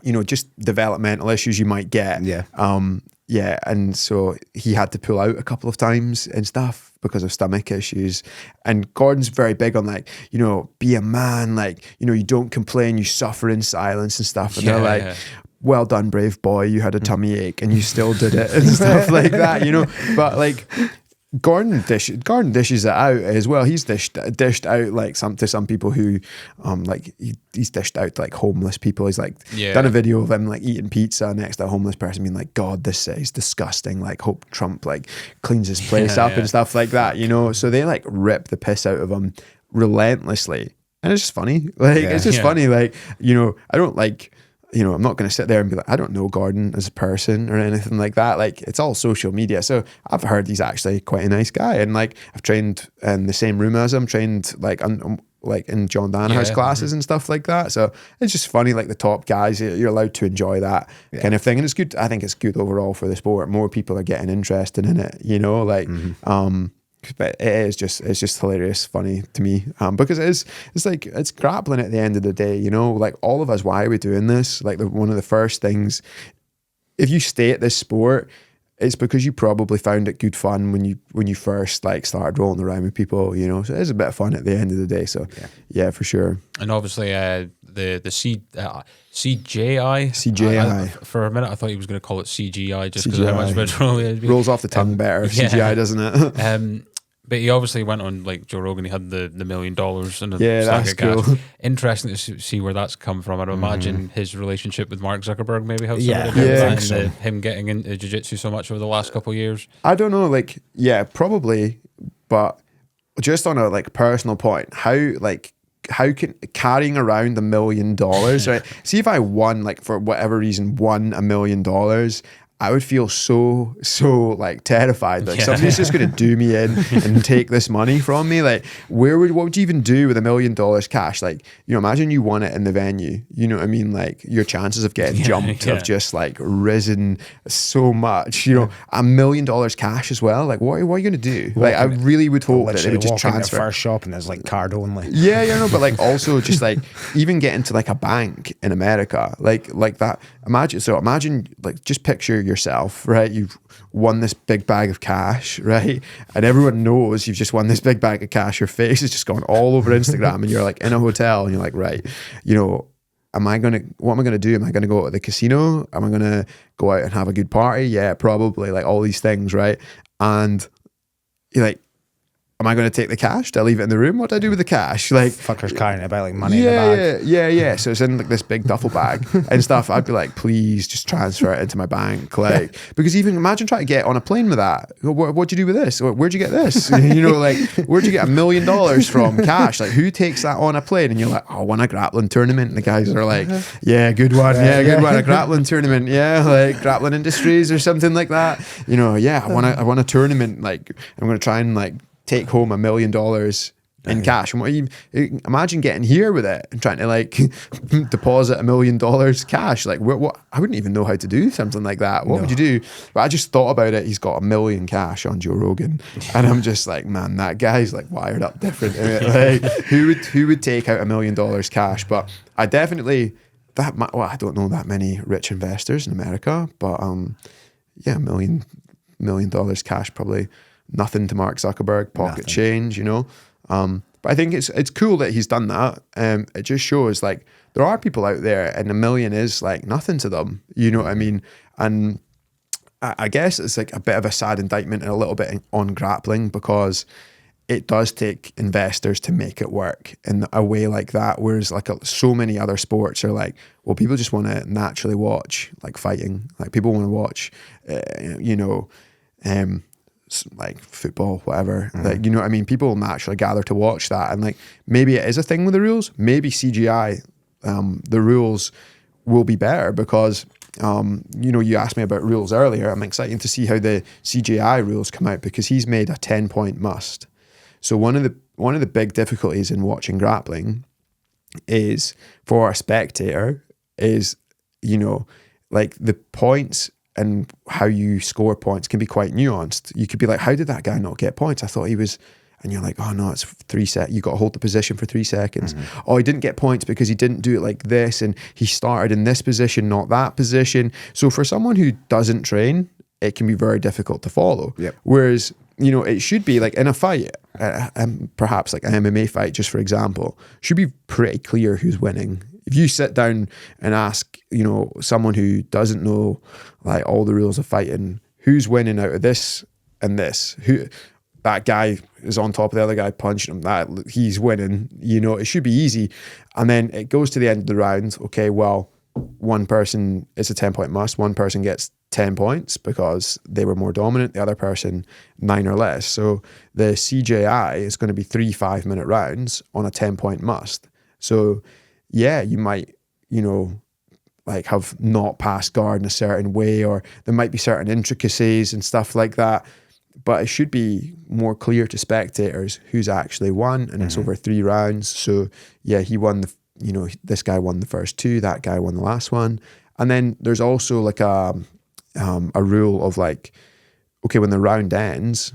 you know, just developmental issues you might get. Yeah, and so he had to pull out a couple of times and stuff because of stomach issues. And Gordon's very big on like, you know, be a man, like, you know, you don't complain, you suffer in silence and stuff. And they're like, well done, brave boy, you had a tummy ache and you still did it and stuff like that, you know. But like Gordon dishes it out as well. He's dished out like to some people who like he's dished out to like homeless people. He's like done a video of him like eating pizza next to a homeless person, being like, God, this is disgusting, like hope Trump like cleans his place up and stuff like that, you know. So they like rip the piss out of him relentlessly, and it's just funny. Like it's just funny, like, you know, I don't like, you know, I'm not going to sit there and be like, I don't know Gordon as a person or anything like that. Like, it's all social media. So I've heard he's actually quite a nice guy. And like, I've trained in the same room as him, trained like in John Danaher's classes and stuff like that. So it's just funny, like the top guys, you're allowed to enjoy that kind of thing. And it's good. I think it's good overall for the sport. More people are getting interested in it, you know, like, but it's just hilarious, funny to me, because it's grappling at the end of the day, you know, like all of us, why are we doing this? Like one of the first things, if you stay at this sport, it's because you probably found it good fun when you first like started rolling around with people, you know. So it's a bit of fun at the end of the day. So yeah, for sure. And obviously the CJI. For a minute I thought he was going to call it CGI just because of how much original it rolls off the tongue better. CGI, doesn't it? But he obviously went on like Joe Rogan. He had the $1 million and a that's stack of cool. cash. Interesting to see where that's come from. I'd imagine his relationship with Mark Zuckerberg maybe helps Yeah, a little bit I with think that, and so. him getting into jiu-jitsu so much over the last couple of years. I don't know, like, yeah, probably, but just on a like personal point, how can carrying around $1 million, right? See, if I won, like for whatever reason, won $1 million, I would feel so like terrified. Like somebody's just going to do me in and take this money from me. Like what would you even do with $1 million cash? Like, you know, imagine you won it in the venue. You know what I mean? Like your chances of getting jumped have just like risen so much. You know, $1 million cash as well. Like what are you going to do? Like I really would hope that it would just transfer. First shop and there's like card only. Yeah, no, but like also just like even getting to like a bank in America, like that. Imagine like just picture yourself, right? You've won this big bag of cash, right? And everyone knows you've just won this big bag of cash. Your face is just going all over Instagram, and you're like in a hotel, and you're like, right, you know, what am I gonna do? Am I gonna go to the casino? Am I gonna go out and have a good party? Yeah, probably. Like all these things, right? And you're like, am I going to take the cash? Do I leave it in the room? What do I do with the cash? Like fuckers carrying it about like money in the bag. Yeah. So it's in like this big duffel bag and stuff. I'd be like, please just transfer it into my bank. Like, because even imagine trying to get on a plane with that. What'd you do with this? Where'd you get this? You know, like, where'd you get $1 million from cash? Like, who takes that on a plane? And you're like, oh, I won a grappling tournament. And the guys are like, yeah, good one. Yeah, good one. A grappling tournament. Yeah, like Grappling Industries or something like that. You know, yeah, I won a tournament. Like, I'm going to try and like take home $1 million in cash. And what imagine getting here with it and trying to like deposit $1 million cash. Like what I wouldn't even know how to do something like that. What would you do? But I just thought about it. He's got $1 million cash on Joe Rogan, and I'm just like, man, that guy's like wired up different. Like who would take out $1 million cash? But I definitely I don't know that many rich investors in America, but yeah, $1 million cash, probably nothing to Mark Zuckerberg, pocket change, you know. But But I think it's cool that he's done that. It just shows like there are people out there, and 1 million is like nothing to them. You know what I mean? And I guess it's like a bit of a sad indictment and a little bit on grappling, because it does take investors to make it work in a way like that. Whereas like so many other sports are like, well, people just want to naturally watch like fighting. Like people want to watch, like football, whatever. Like, you know what I mean? People naturally gather to watch that. And like, maybe it is a thing with the rules. Maybe CGI, the rules will be better because, you asked me about rules earlier. I'm excited to see how the CGI rules come out, because he's made a 10-point must. So one of the big difficulties in watching grappling is for a spectator is, like the points and how you score points can be quite nuanced. You could be like, how did that guy not get points? I thought he was, and you're like, oh no, it's 3 seconds. You got to hold the position for 3 seconds. Oh, he didn't get points because he didn't do it like this, and he started in this position, not that position. So for someone who doesn't train, it can be very difficult to follow. Yep. Whereas, it should be like in a fight, perhaps like an MMA fight, just for example, should be pretty clear who's winning. If you sit down and ask, someone who doesn't know like all the rules of fighting, who's winning out of this and this, who that guy is on top of the other guy punching him, that he's winning, it should be easy. And then it goes to the end of the round. Okay, well, one person, it's a 10-point must. One person gets 10 points because they were more dominant. The other person, 9 or less. So the CJI is going to be 3 5-minute rounds on a 10-point must. So yeah, you might, like have not passed guard in a certain way, or there might be certain intricacies and stuff like that. But it should be more clear to spectators who's actually won, and it's over 3 rounds. So yeah, he won this guy won the first 2, that guy won the last one. And then there's also like a rule of like, okay, when the round ends,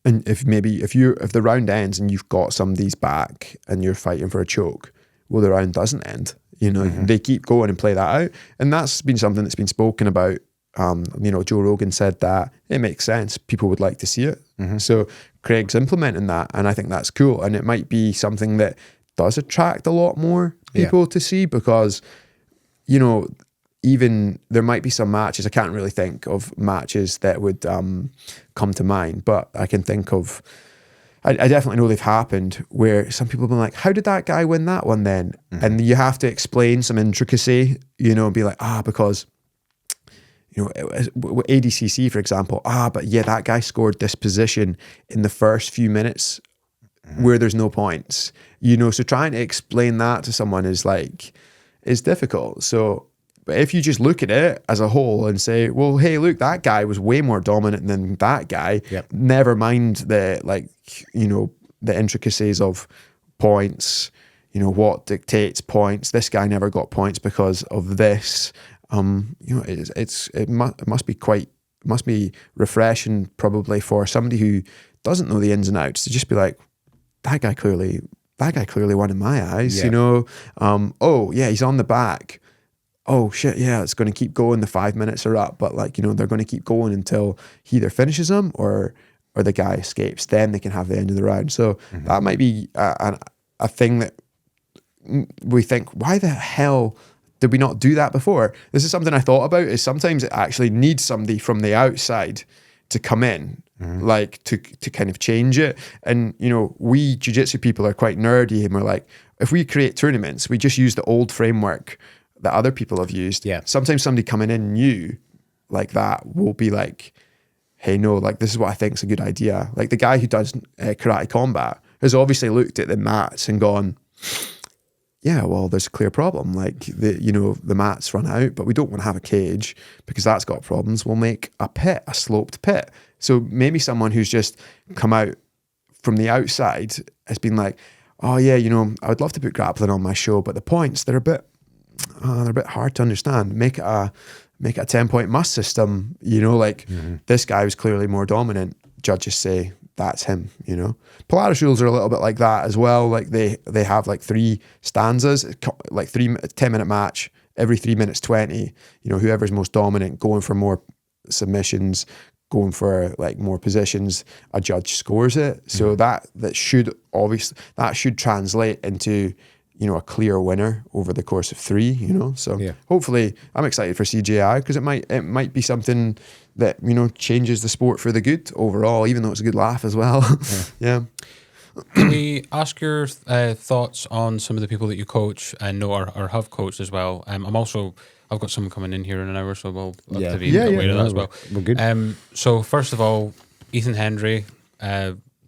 and if the round ends and you've got somebody's back and you're fighting for a choke, well, the round doesn't end. They keep going and play that out. And that's been something that's been spoken about. Joe Rogan said that it makes sense. People would like to see it. So Craig's implementing that, and I think that's cool. And it might be something that does attract a lot more people to see, because, even there might be some matches, I can't really think of matches that would come to mind, but I can think of, I definitely know they've happened where some people have been like, how did that guy win that one then? And you have to explain some intricacy, and be like, because ADCC, for example, but yeah, that guy scored this position in the first few minutes where there's no points, so trying to explain that to someone is difficult. So, but if you just look at it as a whole and say, well, hey, look, that guy was way more dominant than that guy. Yep. Never mind the the intricacies of points, what dictates points. This guy never got points because of this. It must be refreshing probably for somebody who doesn't know the ins and outs to just be like, that guy clearly won in my eyes. Yeah. Oh yeah, he's on the back. Oh shit, yeah, it's going to keep going. The 5 minutes are up, but they're going to keep going until he either finishes them or the guy escapes. Then they can have the end of the round. So that might be a thing that we think, why the hell did we not do that before? This is something I thought about, is sometimes it actually needs somebody from the outside to come in, like to kind of change it. And, we jiu-jitsu people are quite nerdy, and we're like, if we create tournaments, we just use the old framework that other people have used. Yeah. Sometimes somebody coming in new like that will be like, hey, no, like this is what I think is a good idea. Like the guy who does karate combat has obviously looked at the mats and gone, yeah, well, there's a clear problem. Like the mats run out, but we don't want to have a cage because that's got problems. We'll make a pit, a sloped pit. So maybe someone who's just come out from the outside has been like, oh yeah, I would love to put grappling on my show, but the points, they're a bit hard to understand. Make it a 10-point must system. This guy was clearly more dominant. Judges say that's him. Polaris rules are a little bit like that as well. Like they have like 3 stanzas, like 10-minute match every 3 minutes 20. Whoever's most dominant going for more submissions, going for like more positions, a judge scores it. So that should translate into, you know, a clear winner over the course of 3, you know. So hopefully I'm excited for CJI because it might be something that, you know, changes the sport for the good overall, even though it's a good laugh as well. Yeah. Can we ask your thoughts on some of the people that you coach and know or have coached as well? I've got someone coming in here in an hour, so we'll have to be aware of that as well. We're good. So first of all, Ethan Hendry,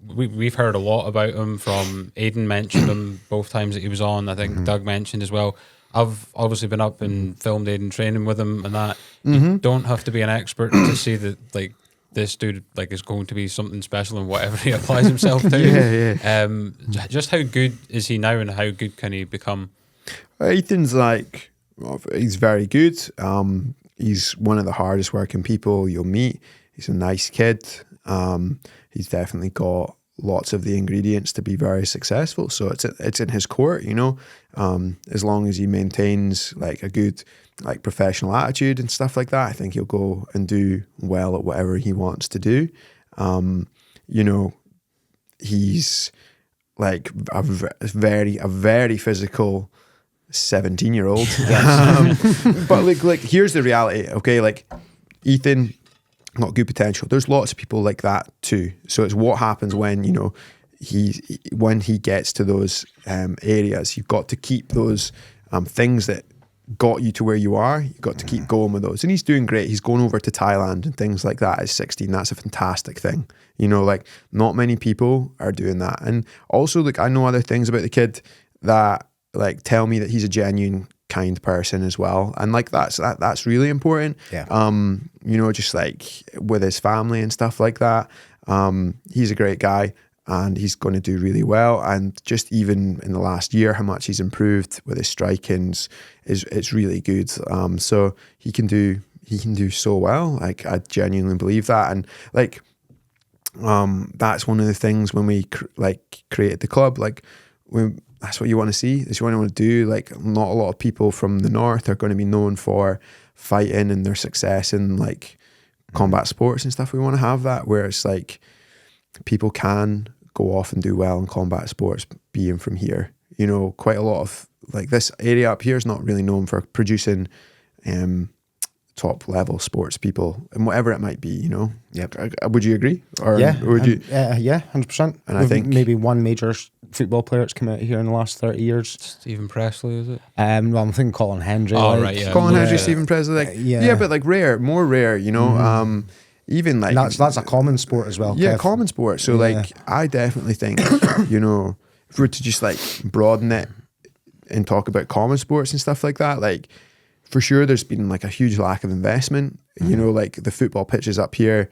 we've heard a lot about him from Aidan mentioned him both times that he was on. I think Doug mentioned as well. I've obviously been up and filmed Aidan training with him and that. You don't have to be an expert to see that like this dude like is going to be something special in whatever he applies himself to. Just how good is he now and how good can he become? Ethan's like, he's very good. He's one of the hardest working people you'll meet. He's a nice kid. He's definitely got lots of the ingredients to be very successful. So it's in his court, you know. As long as he maintains like a good like professional attitude and stuff like that, I think he'll go and do well at whatever he wants to do. You know, he's like a very physical 17-year-old. But like here's the reality, okay? Like Ethan got good potential. There's lots of people like that too. So it's what happens when, you know, when he gets to those areas. You've got to keep those things that got you to where you are. You've got to keep going with those. And he's doing great. He's going over to Thailand and things like that at 16. That's a fantastic thing. You know, like not many people are doing that. And also, like, I know other things about the kid that like tell me that he's a genuine kind person as well, and like that's really important. You know, just like with his family and stuff like that. He's a great guy and he's going to do really well, and just even in the last year how much he's improved with his strikings is really good. So he can do so well. Like I genuinely believe that. And like that's one of the things when we created the club, like that's what you want to see. That's what you want to do. Like not a lot of people from the north are going to be known for fighting and their success in like combat sports and stuff. We want to have that where it's like people can go off and do well in combat sports being from here. You know, quite a lot of like this area up here is not really known for producing top level sports people and whatever it might be, you know. Would you agree? Or would you? 100%. And I think maybe one major football player that's come out here in the last 30 years. Stephen Presley, is it? Well, I'm thinking Colin Hendry. Oh, right, yeah. Colin Hendry, Stephen Presley, like, but like more rare, you know. Even like that's a common sport as well. Yeah, common sport. So like, I definitely think, you know, if we were to just like broaden it and talk about common sports and stuff like that, like for sure there's been like a huge lack of investment. You know, like the football pitches up here,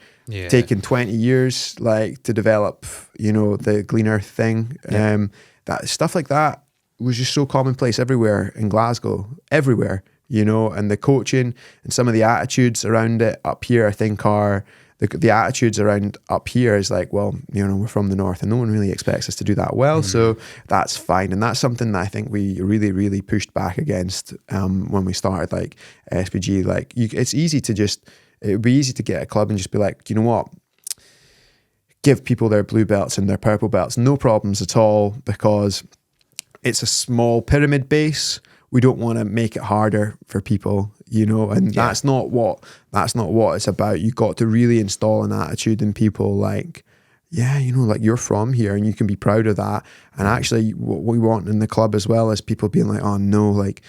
taking 20 years like to develop, you know, the Gleaner thing. That stuff like that was just so commonplace everywhere in Glasgow, everywhere, you know, and the coaching and some of the attitudes around it up here, I think are the attitudes around up here is like, well, you know, we're from the north and no one really expects us to do that well. So that's fine. And that's something that I think we really, really pushed back against when we started like SBG. Like it's easy to it would be easy to get a club and just be like, you know what? Give people their blue belts and their purple belts. No problems at all, because it's a small pyramid base. We don't want to make it harder for people, you know, and that's not what it's about. You got to really install an attitude in people like, yeah, you know, like you're from here and you can be proud of that. And actually what we want in the club as well is people being like, oh no, like,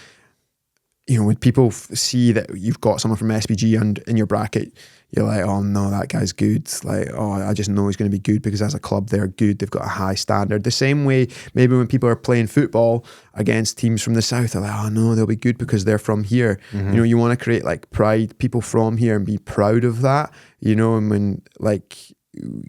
you know, when people see that you've got someone from SBG and in your bracket, you're like, oh no, that guy's good. Like, oh, I just know he's going to be good because as a club, they're good. They've got a high standard. The same way, maybe when people are playing football against teams from the south, they're like, oh no, they'll be good because they're from here. You know, you want to create like pride, people from here, and be proud of that, you know, and when like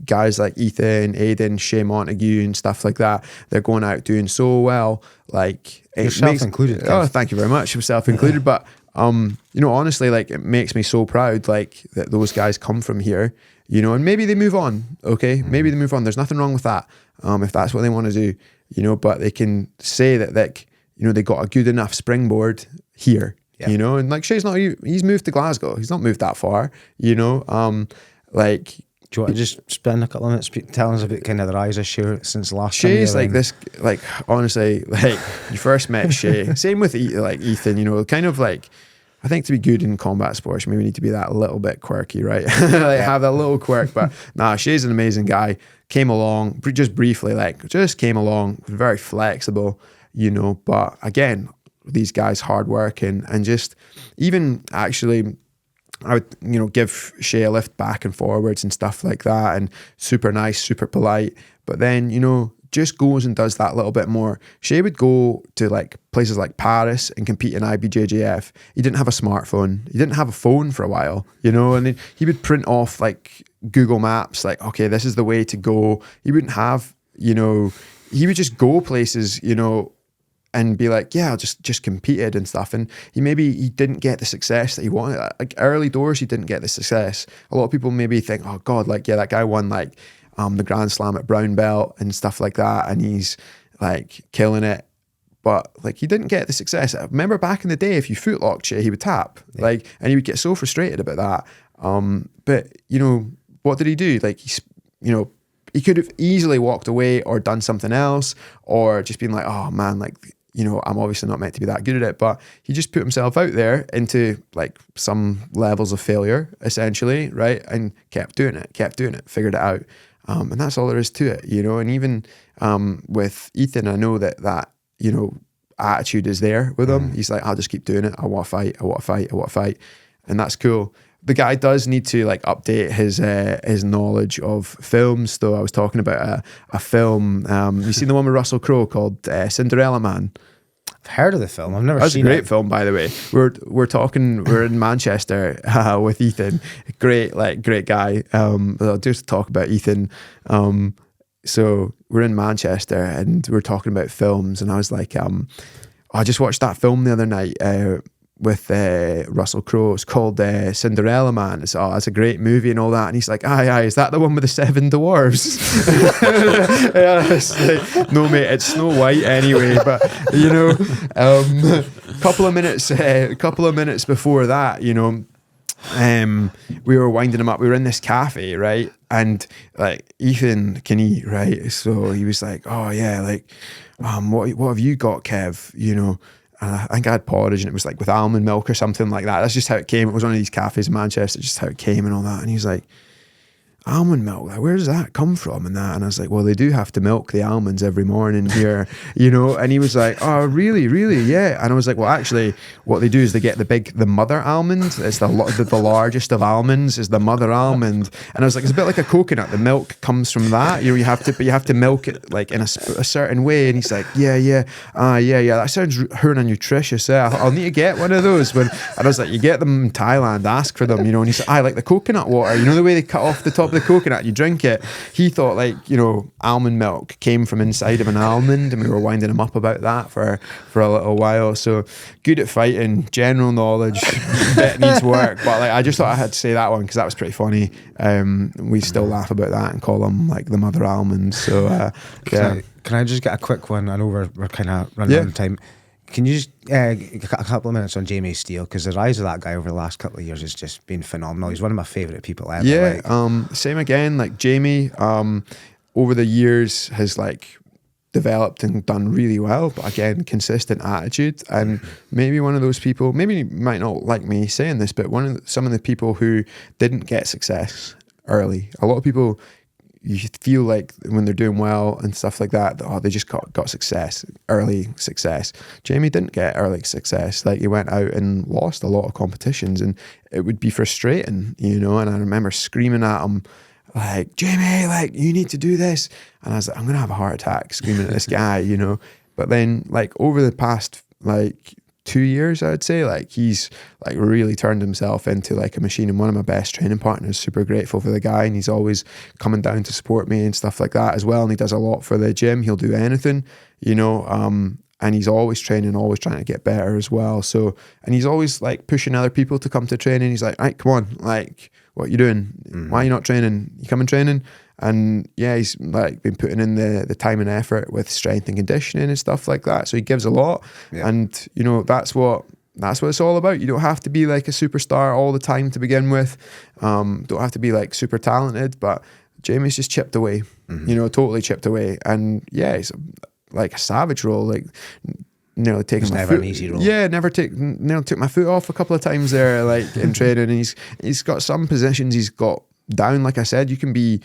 guys like Ethan, Aidan, Shea Montague and stuff like that, they're going out doing so well, like yourself included. Oh, thank you very much, yourself included. But you know, honestly, like it makes me so proud, like that those guys come from here, you know, and maybe they move on. Okay, maybe they move on. There's nothing wrong with that. If that's what they want to do, you know, but they can say that, like, you know, they got a good enough springboard here, you know, and like Shea's he's moved to Glasgow. He's not moved that far, you know. Like, do you want to just spend a couple of minutes telling us about kind of the rise of Shay since the last time? Shay's like this, like, honestly, like, you first met Shay. Same with like Ethan, you know, kind of like, I think to be good in combat sports, maybe we need to be that little bit quirky, right? Like, have that little quirk. But nah, Shay's an amazing guy. Came along just briefly, like, just came along, very flexible, you know. But again, these guys hard working and just even actually, I would, you know, give Shay a lift back and forwards and stuff like that, and super nice, super polite. But then, you know, just goes and does that little bit more. Shay would go to like places like Paris and compete in IBJJF. He didn't have a smartphone. He didn't have a phone for a while, you know, and then he would print off like Google Maps, like, okay, this is the way to go. He wouldn't have, you know, he would just go places, you know, and be like, yeah, I just competed and stuff. And he didn't get the success that he wanted. Like early doors, he didn't get the success. A lot of people maybe think, oh God, like, yeah, that guy won like the Grand Slam at Brown Belt and stuff like that. And he's like killing it. But like, he didn't get the success. I remember back in the day, if you footlocked Shay, he would tap. Yeah. Like, and he would get so frustrated about that. But you know, what did he do? Like, you know, he could have easily walked away or done something else, or just been like, oh man, like, you know, I'm obviously not meant to be that good at it. But he just put himself out there into like some levels of failure, essentially, right? And kept doing it, figured it out. And that's all there is to it, you know. And even with Ethan, I know that, you know, attitude is there with him. He's like, I'll just keep doing it. I want to fight. And that's cool. The guy does need to like update his knowledge of films. Though I was talking about a film. You seen the one with Russell Crowe called Cinderella Man? I've heard of the film. I've never seen it. That's a great film, by the way. We're in Manchester with Ethan. Great guy. I'll just talk about Ethan. So we're in Manchester and we're talking about films, and I was like, I just watched that film the other night. With Russell Crowe. It's called Cinderella Man. It's a great movie and all that. And he's like, aye, is that the one with the 7 dwarves? Yeah, it's like, no mate, it's Snow White anyway. But you know, a couple of minutes before that, you know, we were winding him up. We were in this cafe, right? And like, Ethan can eat, right? So he was like, oh yeah, like, what have you got, Kev? You know, I think I had porridge and it was like with almond milk or something like that. That's just how it came. It was one of these cafes in Manchester, just how it came and all that. And he was like, almond milk, like, where does that come from and that? And I was like, well, they do have to milk the almonds every morning here, you know. And he was like, oh really, yeah. And I was like, well, actually what they do is they get the mother almond. It's the largest of almonds is the mother almond. And I was like, it's a bit like a coconut, the milk comes from that, you know. You have to milk it like in a certain way. And he's like, yeah, that sounds nutritious. I'll need to get one of those. And I was like, you get them in Thailand, ask for them, you know. And he said, I like the coconut water, you know, the way they cut off the top the coconut, you drink it. He thought like, you know, almond milk came from inside of an almond, and we were winding him up about that for a little while. So good at fighting, general knowledge, bit needs work, but like, I just thought I had to say that one because that was pretty funny. We still laugh about that and call them like the mother almonds. So yeah. Can I just get a quick one? I know we're kind of running out of time. Can you just a couple of minutes on Jamie Steele, because the rise of that guy over the last couple of years has just been phenomenal. He's one of my favourite people ever. Yeah, like. Same again. Like Jamie, over the years has like developed and done really well. But again, consistent attitude, and maybe one of those people. Maybe you might not like me saying this, but some of the people who didn't get success early. A lot of people, you feel like when they're doing well and stuff like that, oh, they just got success, early success. Jamie didn't get early success. Like, he went out and lost a lot of competitions, and it would be frustrating, you know. And I remember screaming at him, like, Jamie, like, you need to do this. And I was like, I'm going to have a heart attack screaming at this guy, you know. But then, like, over the past, like, 2 years, I would say, like, he's like really turned himself into like a machine, and one of my best training partners. Super grateful for the guy, and he's always coming down to support me and stuff like that as well. And he does a lot for the gym. He'll do anything, you know, and he's always training, always trying to get better as well. So, and he's always like pushing other people to come to training. He's like, right, come on, like, what are you doing? Why are you not training? You coming training? And yeah, he's like been putting in the time and effort with strength and conditioning and stuff like that. So he gives a lot. Yeah. And you know, that's what that's what it's all about. You don't have to be like a superstar all the time to begin with. Don't have to be like super talented, but Jamie's just chipped away, totally chipped away. And yeah, he's like a savage role, like nearly taking my never foot. An easy role. Yeah, nearly took my foot off a couple of times there, like in training. And he's got some positions he's got down. Like I said, you can be,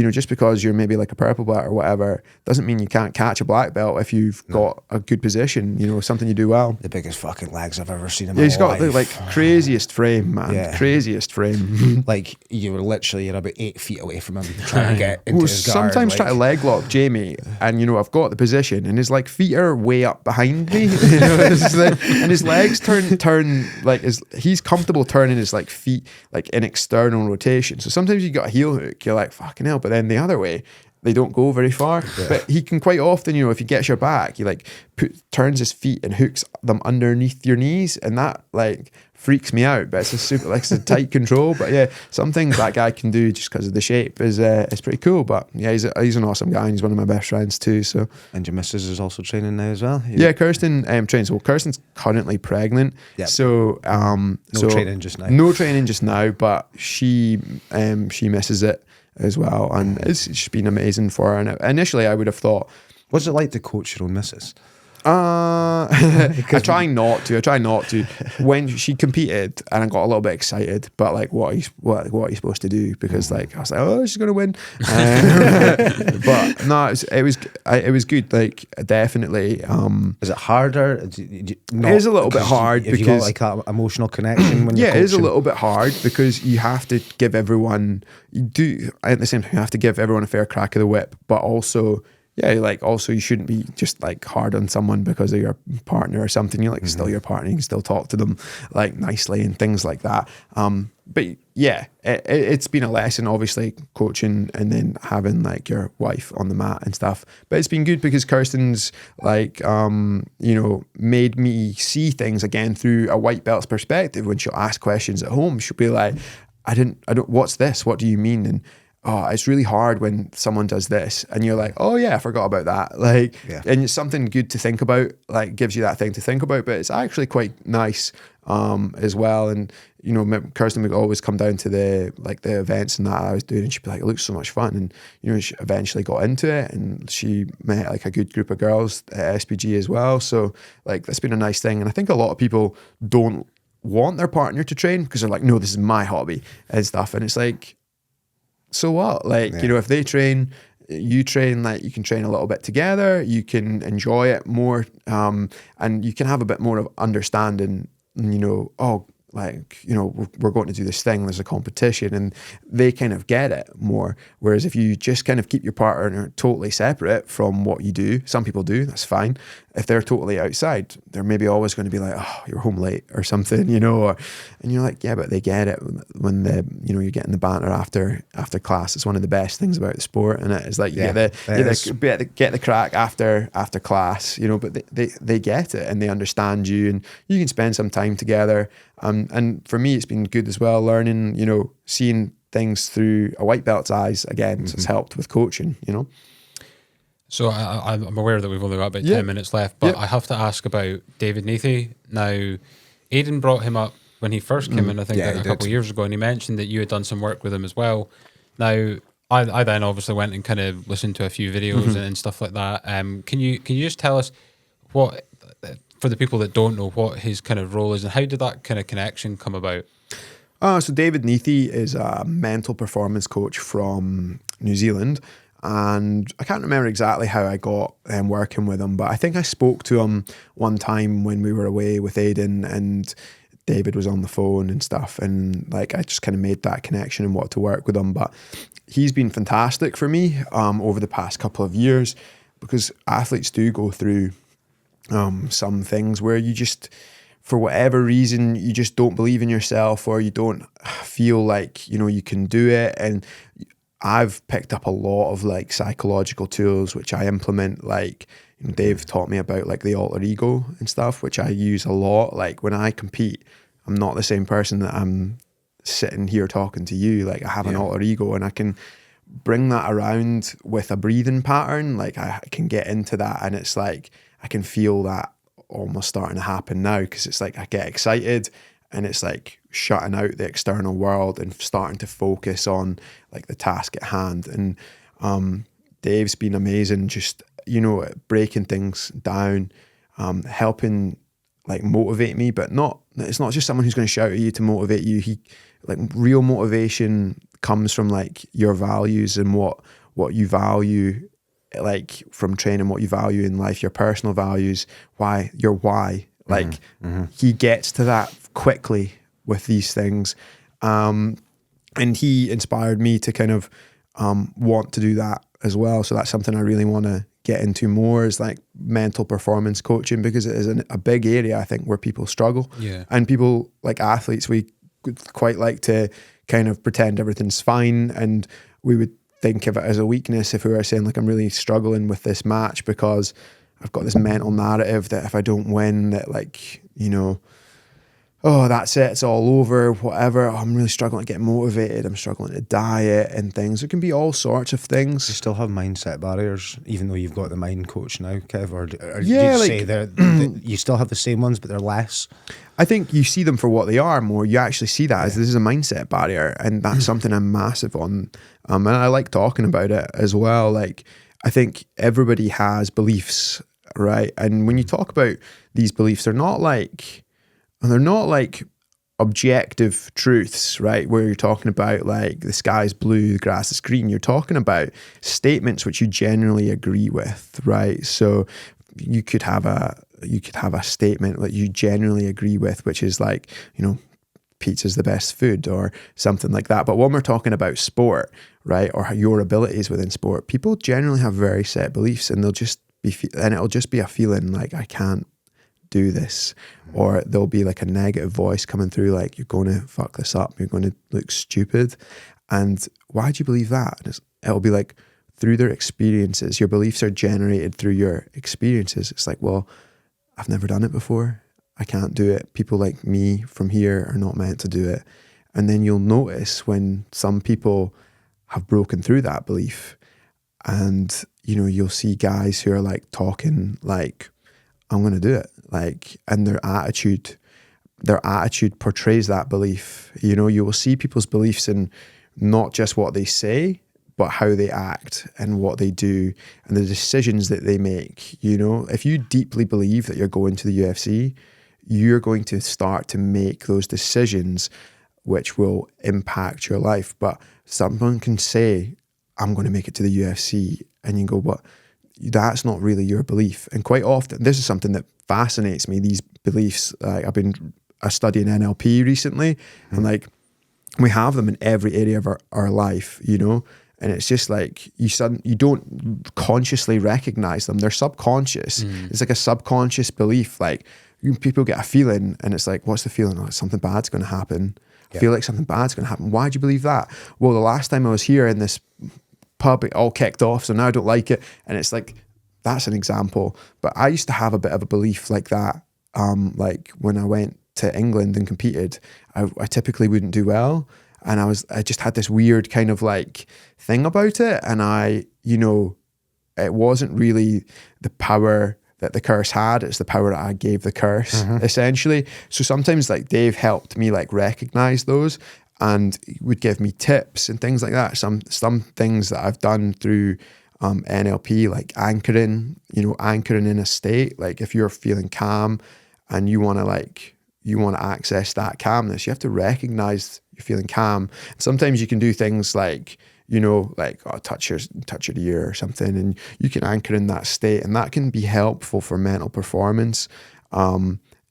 just because you're maybe like a purple belt or whatever, doesn't mean you can't catch a black belt if you've got a good position, something you do well. The biggest fucking legs I've ever seen in my life. He's got the like craziest frame, man. Yeah. Craziest frame. Like you're about 8 feet away from him trying to get into his guard. Sometimes try to leg lock Jamie, and I've got the position, and his like feet are way up behind me, and his legs turn like he's comfortable turning his like feet like in external rotation. So sometimes you got a heel hook, you're like fucking hell, but then the other way they don't go very far. Yeah. But he can quite often, if he gets your back, he like turns his feet and hooks them underneath your knees, and that like freaks me out. But it's a tight control. But yeah, some things that guy can do just because of the shape is pretty cool. But yeah, he's an awesome guy, and he's one of my best friends too. So, and your missus is also training now as well. Yeah, Kirsten trains. Well, Kirsten's currently pregnant. Yep. So no training just now. No training just now, but she misses it as well, and it's just been amazing for her. And initially I would have thought, what's it like to coach your own missus? I try not to. When she competed, and I got a little bit excited, but like, what are you supposed to do? Because like I was like, oh, she's gonna win. But no, it was good. Like definitely. Is it harder? It is a little bit hard because you got like that emotional connection when you're coaching? It is a little bit hard because you have to give everyone. You do at the same time you have to give everyone a fair crack of the whip, but also. Yeah, like also you shouldn't be just like hard on someone because of your partner or something. You're like still your partner, you can still talk to them like nicely and things like that. But yeah, it's been a lesson, obviously, coaching and then having like your wife on the mat and stuff. But it's been good because Kirsten's like, made me see things again through a white belt's perspective. When she'll ask questions at home, she'll be like, I don't, what's this? What do you mean? And oh, it's really hard when someone does this and you're like, oh yeah, I forgot about that. Like, and it's something good to think about, like gives you that thing to think about, but it's actually quite nice as well. And, Kirsten would always come down to the events and that I was doing, and she'd be like, it looks so much fun. And, she eventually got into it, and she met like a good group of girls at SBG as well. So like, that's been a nice thing. And I think a lot of people don't want their partner to train because they're like, no, this is my hobby and stuff. And it's like, so what? Like, if they train, you train, like you can train a little bit together, you can enjoy it more, and you can have a bit more of understanding, we're going to do this thing, there's a competition, and they kind of get it more. Whereas if you just kind of keep your partner totally separate from what you do, some people do, that's fine. If they're totally outside, they're maybe always going to be like, oh, you're home late or something, and you're like, yeah, but they get it when you're getting the banter after class. It's one of the best things about the sport, and it's like you get the crack after class, but they get it and they understand you, and you can spend some time together. And for me, it's been good as well, learning, seeing things through a white belt's eyes again. So it's helped with coaching, So I'm aware that we've only got about 10 minutes left, but I have to ask about David Neathey. Now, Aidan brought him up when he first came in, I think a couple of years ago, and he mentioned that you had done some work with him as well. Now, I then obviously went and kind of listened to a few videos and stuff like that. Can you just tell us what, for the people that don't know, what his kind of role is, and how did that kind of connection come about? So David Neathey is a mental performance coach from New Zealand. And I can't remember exactly how I got working with him, but I think I spoke to him one time when we were away with Aidan and David was on the phone and stuff. And like, I just kind of made that connection and wanted to work with him. But he's been fantastic for me over the past couple of years, because athletes do go through some things where you just, for whatever reason, you just don't believe in yourself, or you don't feel like, you can do it. And I've picked up a lot of like psychological tools, which I implement. Like, Dave taught me about like the alter ego and stuff, which I use a lot. Like when I compete, I'm not the same person that I'm sitting here talking to you. Like I have an alter ego, and I can bring that around with a breathing pattern. Like I can get into that, and it's like, I can feel that almost starting to happen now, because it's like I get excited and it's like shutting out the external world and starting to focus on like the task at hand. And Dave's been amazing, just, you know, breaking things down, helping like motivate me, but it's not just someone who's going to shout at you to motivate you. He, like, real motivation comes from like your values and what you value, like from training, what you value in life, your personal values, why. Like he gets to that quickly with these things. And he inspired me to kind of want to do that as well. So that's something I really want to get into more, is like mental performance coaching, because it is a big area, I think, where people struggle. Yeah. And people, like athletes, we quite like to kind of pretend everything's fine, and we would think of it as a weakness if we were saying like, I'm really struggling with this match because I've got this mental narrative that if I don't win, that, like, you know, oh, that's it, it's all over, whatever. Oh, I'm really struggling to get motivated. I'm struggling to diet and things. There can be all sorts of things. You still have mindset barriers, even though you've got the mind coach now, Kev, or Yeah, you like, say you still have the same ones, but they're less? I think you see them for what they are more. You actually see that as this is a mindset barrier, and that's something I'm massive on. And I like talking about it as well. Like, I think everybody has beliefs, right? And when you talk about these beliefs, they're not like objective truths, right? Where you're talking about like the sky's blue, the grass is green. You're talking about statements which you generally agree with, right? So you could have a statement that you generally agree with, which is like, you know, pizza's the best food or something like that. But when we're talking about sport, right, or your abilities within sport, people generally have very set beliefs, and it'll just be a feeling like, I can't do this, or there'll be like a negative voice coming through like, you're going to fuck this up, you're going to look stupid. And why do you believe that? And it'll be like, through their experiences. Your beliefs are generated through your experiences. It's like, well, I've never done it before, I can't do it. People like me from here are not meant to do it. And then you'll notice when some people have broken through that belief, and, you know, you'll see guys who are like talking like, I'm going to do it. Like, and their attitude portrays that belief. You know, you will see people's beliefs in not just what they say, but how they act and what they do and the decisions that they make. You know, if you deeply believe that you're going to the UFC, you're going to start to make those decisions which will impact your life. But someone can say, I'm going to make it to the UFC, and you go, but that's not really your belief. And quite often, this is something that fascinates me, these beliefs. Like, I've been studying NLP recently, and like, we have them in every area of our life, you know. And it's just like, you don't consciously recognize them. They're subconscious. It's like a subconscious belief. Like, people get a feeling, and it's like, what's the feeling? Oh, something bad's going to happen. I feel like something bad's going to happen. Why do you believe that? Well, the last time I was here in this pub, it all kicked off, so now I don't like it. And it's like, that's an example. But I used to have a bit of a belief like that. Like, when I went to England and competed, I typically wouldn't do well. And I just had this weird kind of like thing about it. And you know, it wasn't really the power that the curse had, it's the power that I gave the curse, essentially. So sometimes like Dave helped me like recognize those, and would give me tips and things like that. Some things that I've done through NLP, like anchoring in a state. Like, if you're feeling calm and you want to access that calmness, you have to recognize you're feeling calm. Sometimes you can do things like, you know, like, touch your ear or something, and you can anchor in that state, and that can be helpful for mental performance.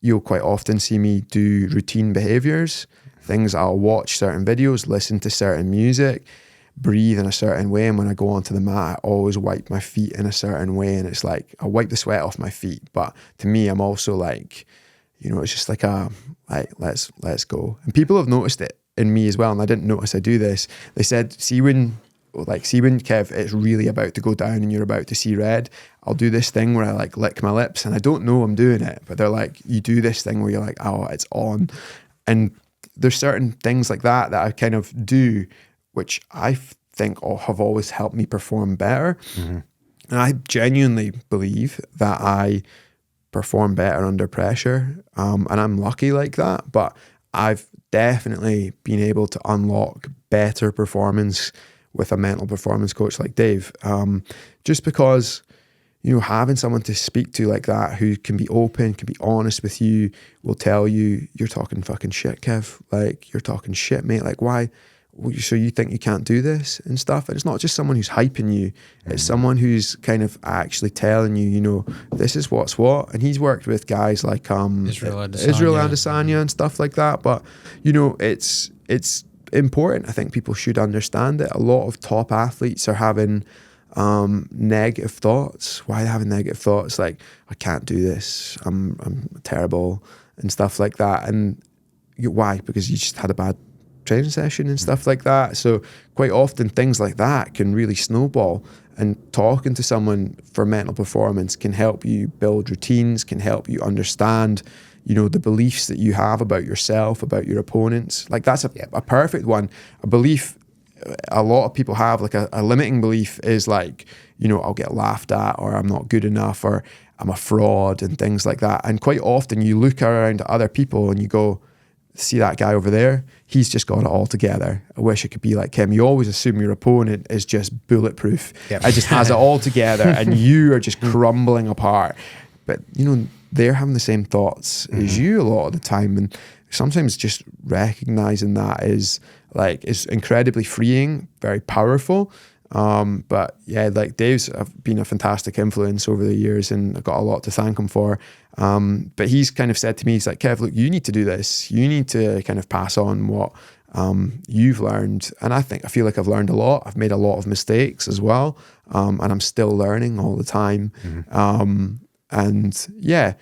You'll quite often see me do routine behaviors, things. I'll watch certain videos, listen to certain music, breathe in a certain way, and when I go onto the mat, I always wipe my feet in a certain way, and it's like, I wipe the sweat off my feet. But to me, I'm also like, you know, it's just like let's go. And people have noticed it in me as well, and I didn't notice I do this. They said, see when Kev, it's really about to go down and you're about to see red, I'll do this thing where I like lick my lips, and I don't know I'm doing it, but they're like, you do this thing where you're like, oh, it's on. And there's certain things like that I kind of do, which I think have always helped me perform better. And I genuinely believe that I perform better under pressure. And I'm lucky like that, but I've definitely been able to unlock better performance with a mental performance coach like Dave. Just because, having someone to speak to like that, who can be open, can be honest with you, will tell you, you're talking fucking shit, Kev. Like, you're talking shit, mate. Like, why? So you think you can't do this and stuff? And it's not just someone who's hyping you. It's someone who's kind of actually telling you, this is what's what. And he's worked with guys like Israel Adesanya and stuff like that. But, it's important. I think people should understand it. A lot of top athletes are having negative thoughts. Why are they having negative thoughts? Like, I can't do this. I'm terrible and stuff like that. And why? Because you just had a bad training session and stuff like that. So quite often things like that can really snowball, and talking to someone for mental performance can help you build routines, can help you understand, the beliefs that you have about yourself, about your opponents. Like, that's a perfect one. A belief a lot of people have, like a limiting belief is like, I'll get laughed at, or I'm not good enough, or I'm a fraud and things like that. And quite often you look around at other people and you go, see that guy over there? He's just got it all together. I wish I could be like him. You always assume your opponent is just bulletproof. Yep. It just has it all together, and you are just crumbling apart. But, they're having the same thoughts as you a lot of the time. And sometimes just recognizing that is incredibly freeing, very powerful. But yeah, like Dave's been a fantastic influence over the years, and I've got a lot to thank him for. But he's kind of said to me, he's like, Kev, look, you need to do this. You need to kind of pass on what you've learned. And I feel like I've learned a lot. I've made a lot of mistakes as well. And I'm still learning all the time. And yeah,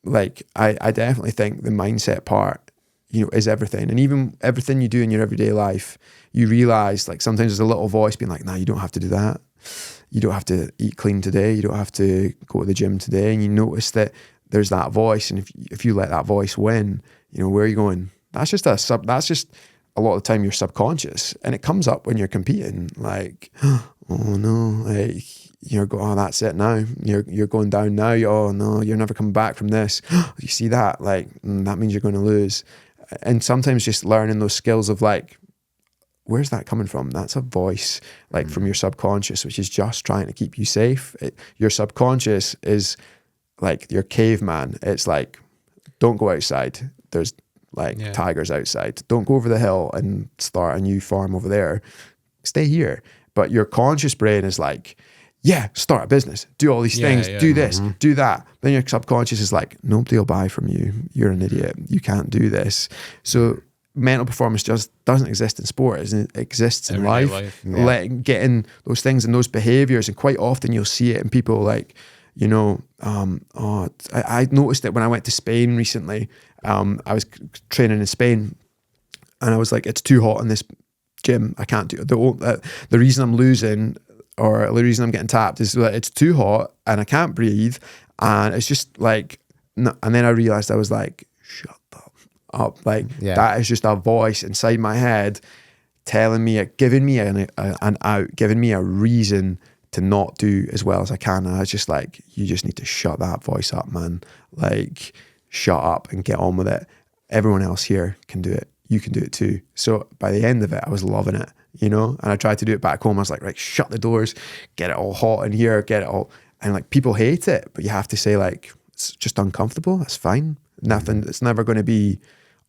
like I definitely think the mindset part, is everything. And even everything you do in your everyday life, you realize, like, sometimes there's a little voice being like, nah, you don't have to do that. You don't have to eat clean today. You don't have to go to the gym today. And you notice that there's that voice. And if you let that voice win, where are you going? That's just a lot of the time your subconscious. And it comes up when you're competing, like, oh no, like, you're going, oh, that's it now. You're going down now. Oh no, you're never coming back from this. You see that? Like, that means you're going to lose. And sometimes just learning those skills of like, where's that coming from? That's a voice like from your subconscious, which is just trying to keep you safe. Your subconscious is like your caveman. It's like, don't go outside. There's tigers outside. Don't go over the hill and start a new farm over there. Stay here. But your conscious brain is like, yeah, start a business, do all these things, do this, do that. Then your subconscious is like, nobody will buy from you. You're an idiot. You can't do this. So mental performance just doesn't exist in sport. It exists in life. Getting those things and those behaviors. And quite often you'll see it in people like, I noticed it when I went to Spain recently. I was training in Spain and I was like, it's too hot in this gym. I can't do it. The reason I'm losing, or the reason I'm getting tapped, is that it's too hot and I can't breathe, and it's just like, and then I realized, I was like, shut up. Like, that is just a voice inside my head telling me, giving me an out, giving me a reason to not do as well as I can. And I was just like, you just need to shut that voice up, man. Like, shut up and get on with it. Everyone else here can do it. You can do it too. So by the end of it, I was loving it, and I tried to do it back home. I was like, right, shut the doors, get it all hot in here, get it all. And like, people hate it, but you have to say, like, it's just uncomfortable. That's fine. Nothing, it's never going to be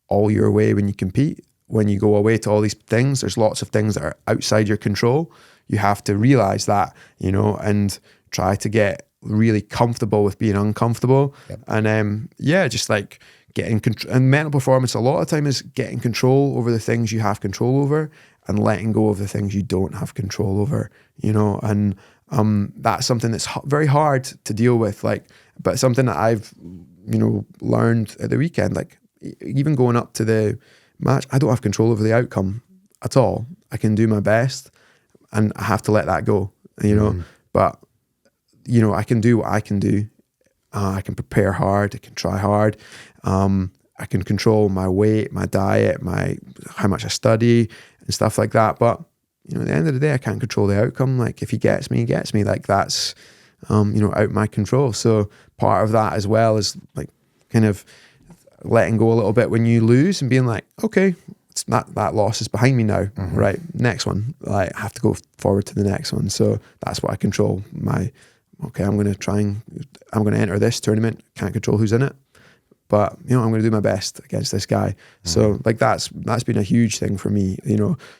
all your way when you compete. When you go away to all these things, there's lots of things that are outside your control. You have to realize that, and try to get really comfortable with being uncomfortable. And just like getting control. And mental performance a lot of time is getting control over the things you have control over, and letting go of the things you don't have control over, and that's something that's very hard to deal with, like, but something that I've, learned at the weekend, like, even going up to the match, I don't have control over the outcome at all. I can do my best, and I have to let that go, but, I can do what I can do. I can prepare hard. I can try hard. I can control my weight, my diet, how much I study and stuff like that. But, at the end of the day, I can't control the outcome. Like, if he gets me, he gets me. Like, that's out of my control. So part of that as well is like kind of letting go a little bit when you lose and being like, okay, it's that loss is behind me now, right? Next one, I have to go forward to the next one. So that's what I control. I'm going to enter this tournament. Can't control who's in it, but I'm going to do my best against this guy. So like that's been a huge thing for me.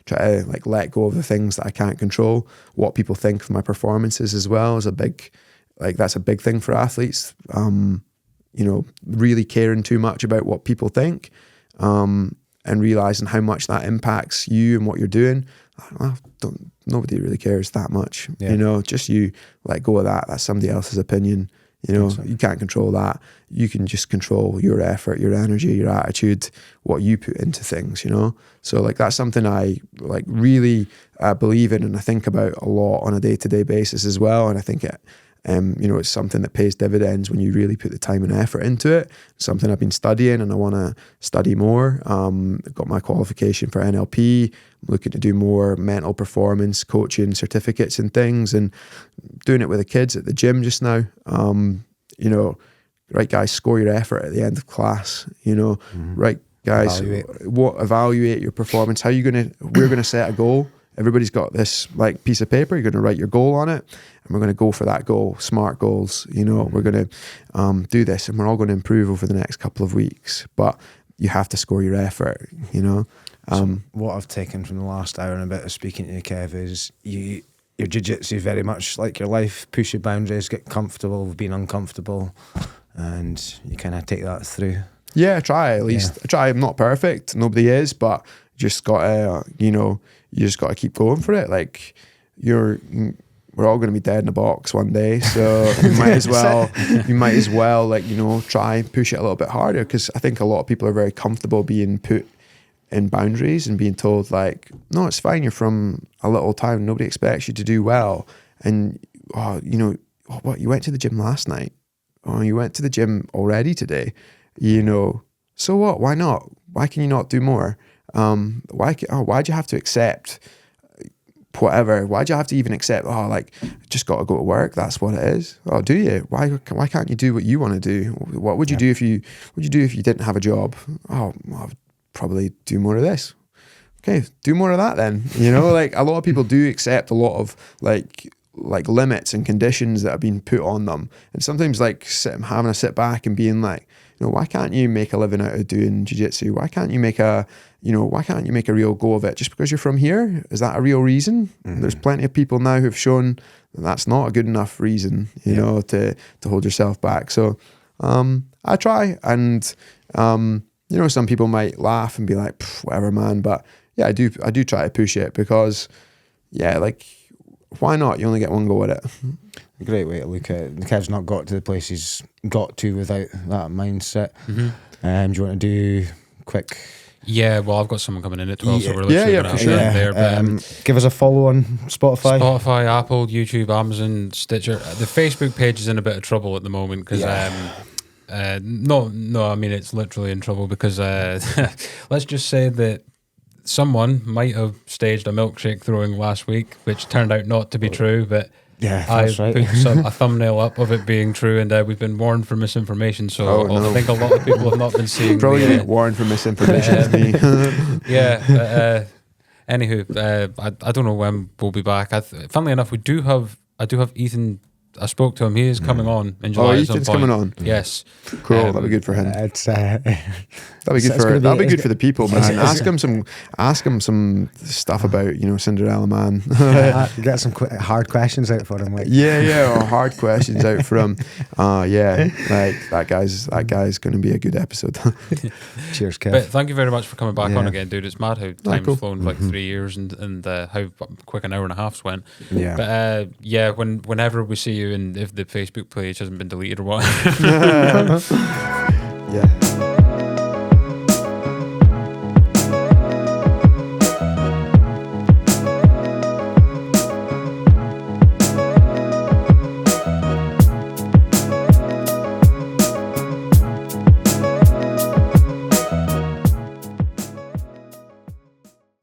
Try to like let go of the things that I can't control. What people think of my performances as well is that's a big thing for athletes. Really caring too much about what people think, and realizing how much that impacts you and what you're doing. Nobody really cares that much. Just you let go of that. That's somebody else's opinion. You can't control that. You can just control your effort, your energy, your attitude, what you put into things, So like that's something I like really believe in and I think about a lot on a day-to-day basis as well. And I think it's something that pays dividends when you really put the time and effort into it. It's something I've been studying and I want to study more. I've got my qualification for NLP. I'm looking to do more mental performance coaching certificates and things, and doing it with the kids at the gym just now. Right, guys, score your effort at the end of class. Right, guys, evaluate your performance. We're going to set a goal. Everybody's got this like piece of paper. You're going to write your goal on it, and we're going to go for that goal. Smart goals. We're going to do this, and we're all going to improve over the next couple of weeks. But you have to score your effort. So what I've taken from the last hour and a bit of speaking to you, Kev, is your jiu-jitsu is very much like your life. Push your boundaries, get comfortable with being uncomfortable, and you kind of take that through. Yeah, try at least. Yeah. Try. I'm not perfect. Nobody is, but just gotta you just gotta keep going for it. Like we're all going to be dead in a box one day, so you might as well like try and push it a little bit harder, because I think a lot of people are very comfortable being put in boundaries and being told like, no, it's fine, you're from a little town, nobody expects you to do well, and what, you went to the gym last night, you went to the gym already today, so what, why not, why can you not do more? Why'd you have to accept whatever? Why'd you have to even accept, just got to go to work, that's what it is? Oh, do you? Why can't you do what you want to do? What would you do if you didn't have a job? Oh, well, I'd probably do more of this. Okay, do more of that then. Like a lot of people do accept a lot of like limits and conditions that have been put on them, and sometimes like having to sit back and being like, why can't you make a living out of doing jiu-jitsu? Why can't you make a real go of it? Just because you're from here, is that a real reason? There's plenty of people now who've shown that's not a good enough reason, to hold yourself back. So I try, and some people might laugh and be like, whatever, man. But yeah, I do try to push it, because like, why not? You only get one go at it. A great way to look at it. The Kev's not got to the place he's got to without that mindset. Do you want to do quick? Yeah, well, I've got someone coming in at 12, so we're literally going to have there. But, give us a follow on Spotify. Spotify, Apple, YouTube, Amazon, Stitcher. The Facebook page is in a bit of trouble at the moment because no, I mean, it's literally in trouble because let's just say that someone might have staged a milkshake throwing last week, which turned out not to be true, but I put a thumbnail up of it being true, and we've been warned for misinformation, so I think a lot of people have not been seeing probably warned for misinformation. Anywho, I don't know when we'll be back. Funnily enough, I do have Ethan. I spoke to him. He is coming on in July. Ethan's coming on. Yes, cool. That'll be good for him. That'll be good for the people, man. Ask him some stuff about Cinderella Man. Get some hard questions out for him. Like. Or hard questions out for him. Like that guy's going to be a good episode. Cheers, Kev. But thank you very much for coming back on again, dude. It's mad how time's flown, like 3 years, and how quick an hour and a half's went. Yeah. But whenever we see you, and if the Facebook page hasn't been deleted or what. Yeah.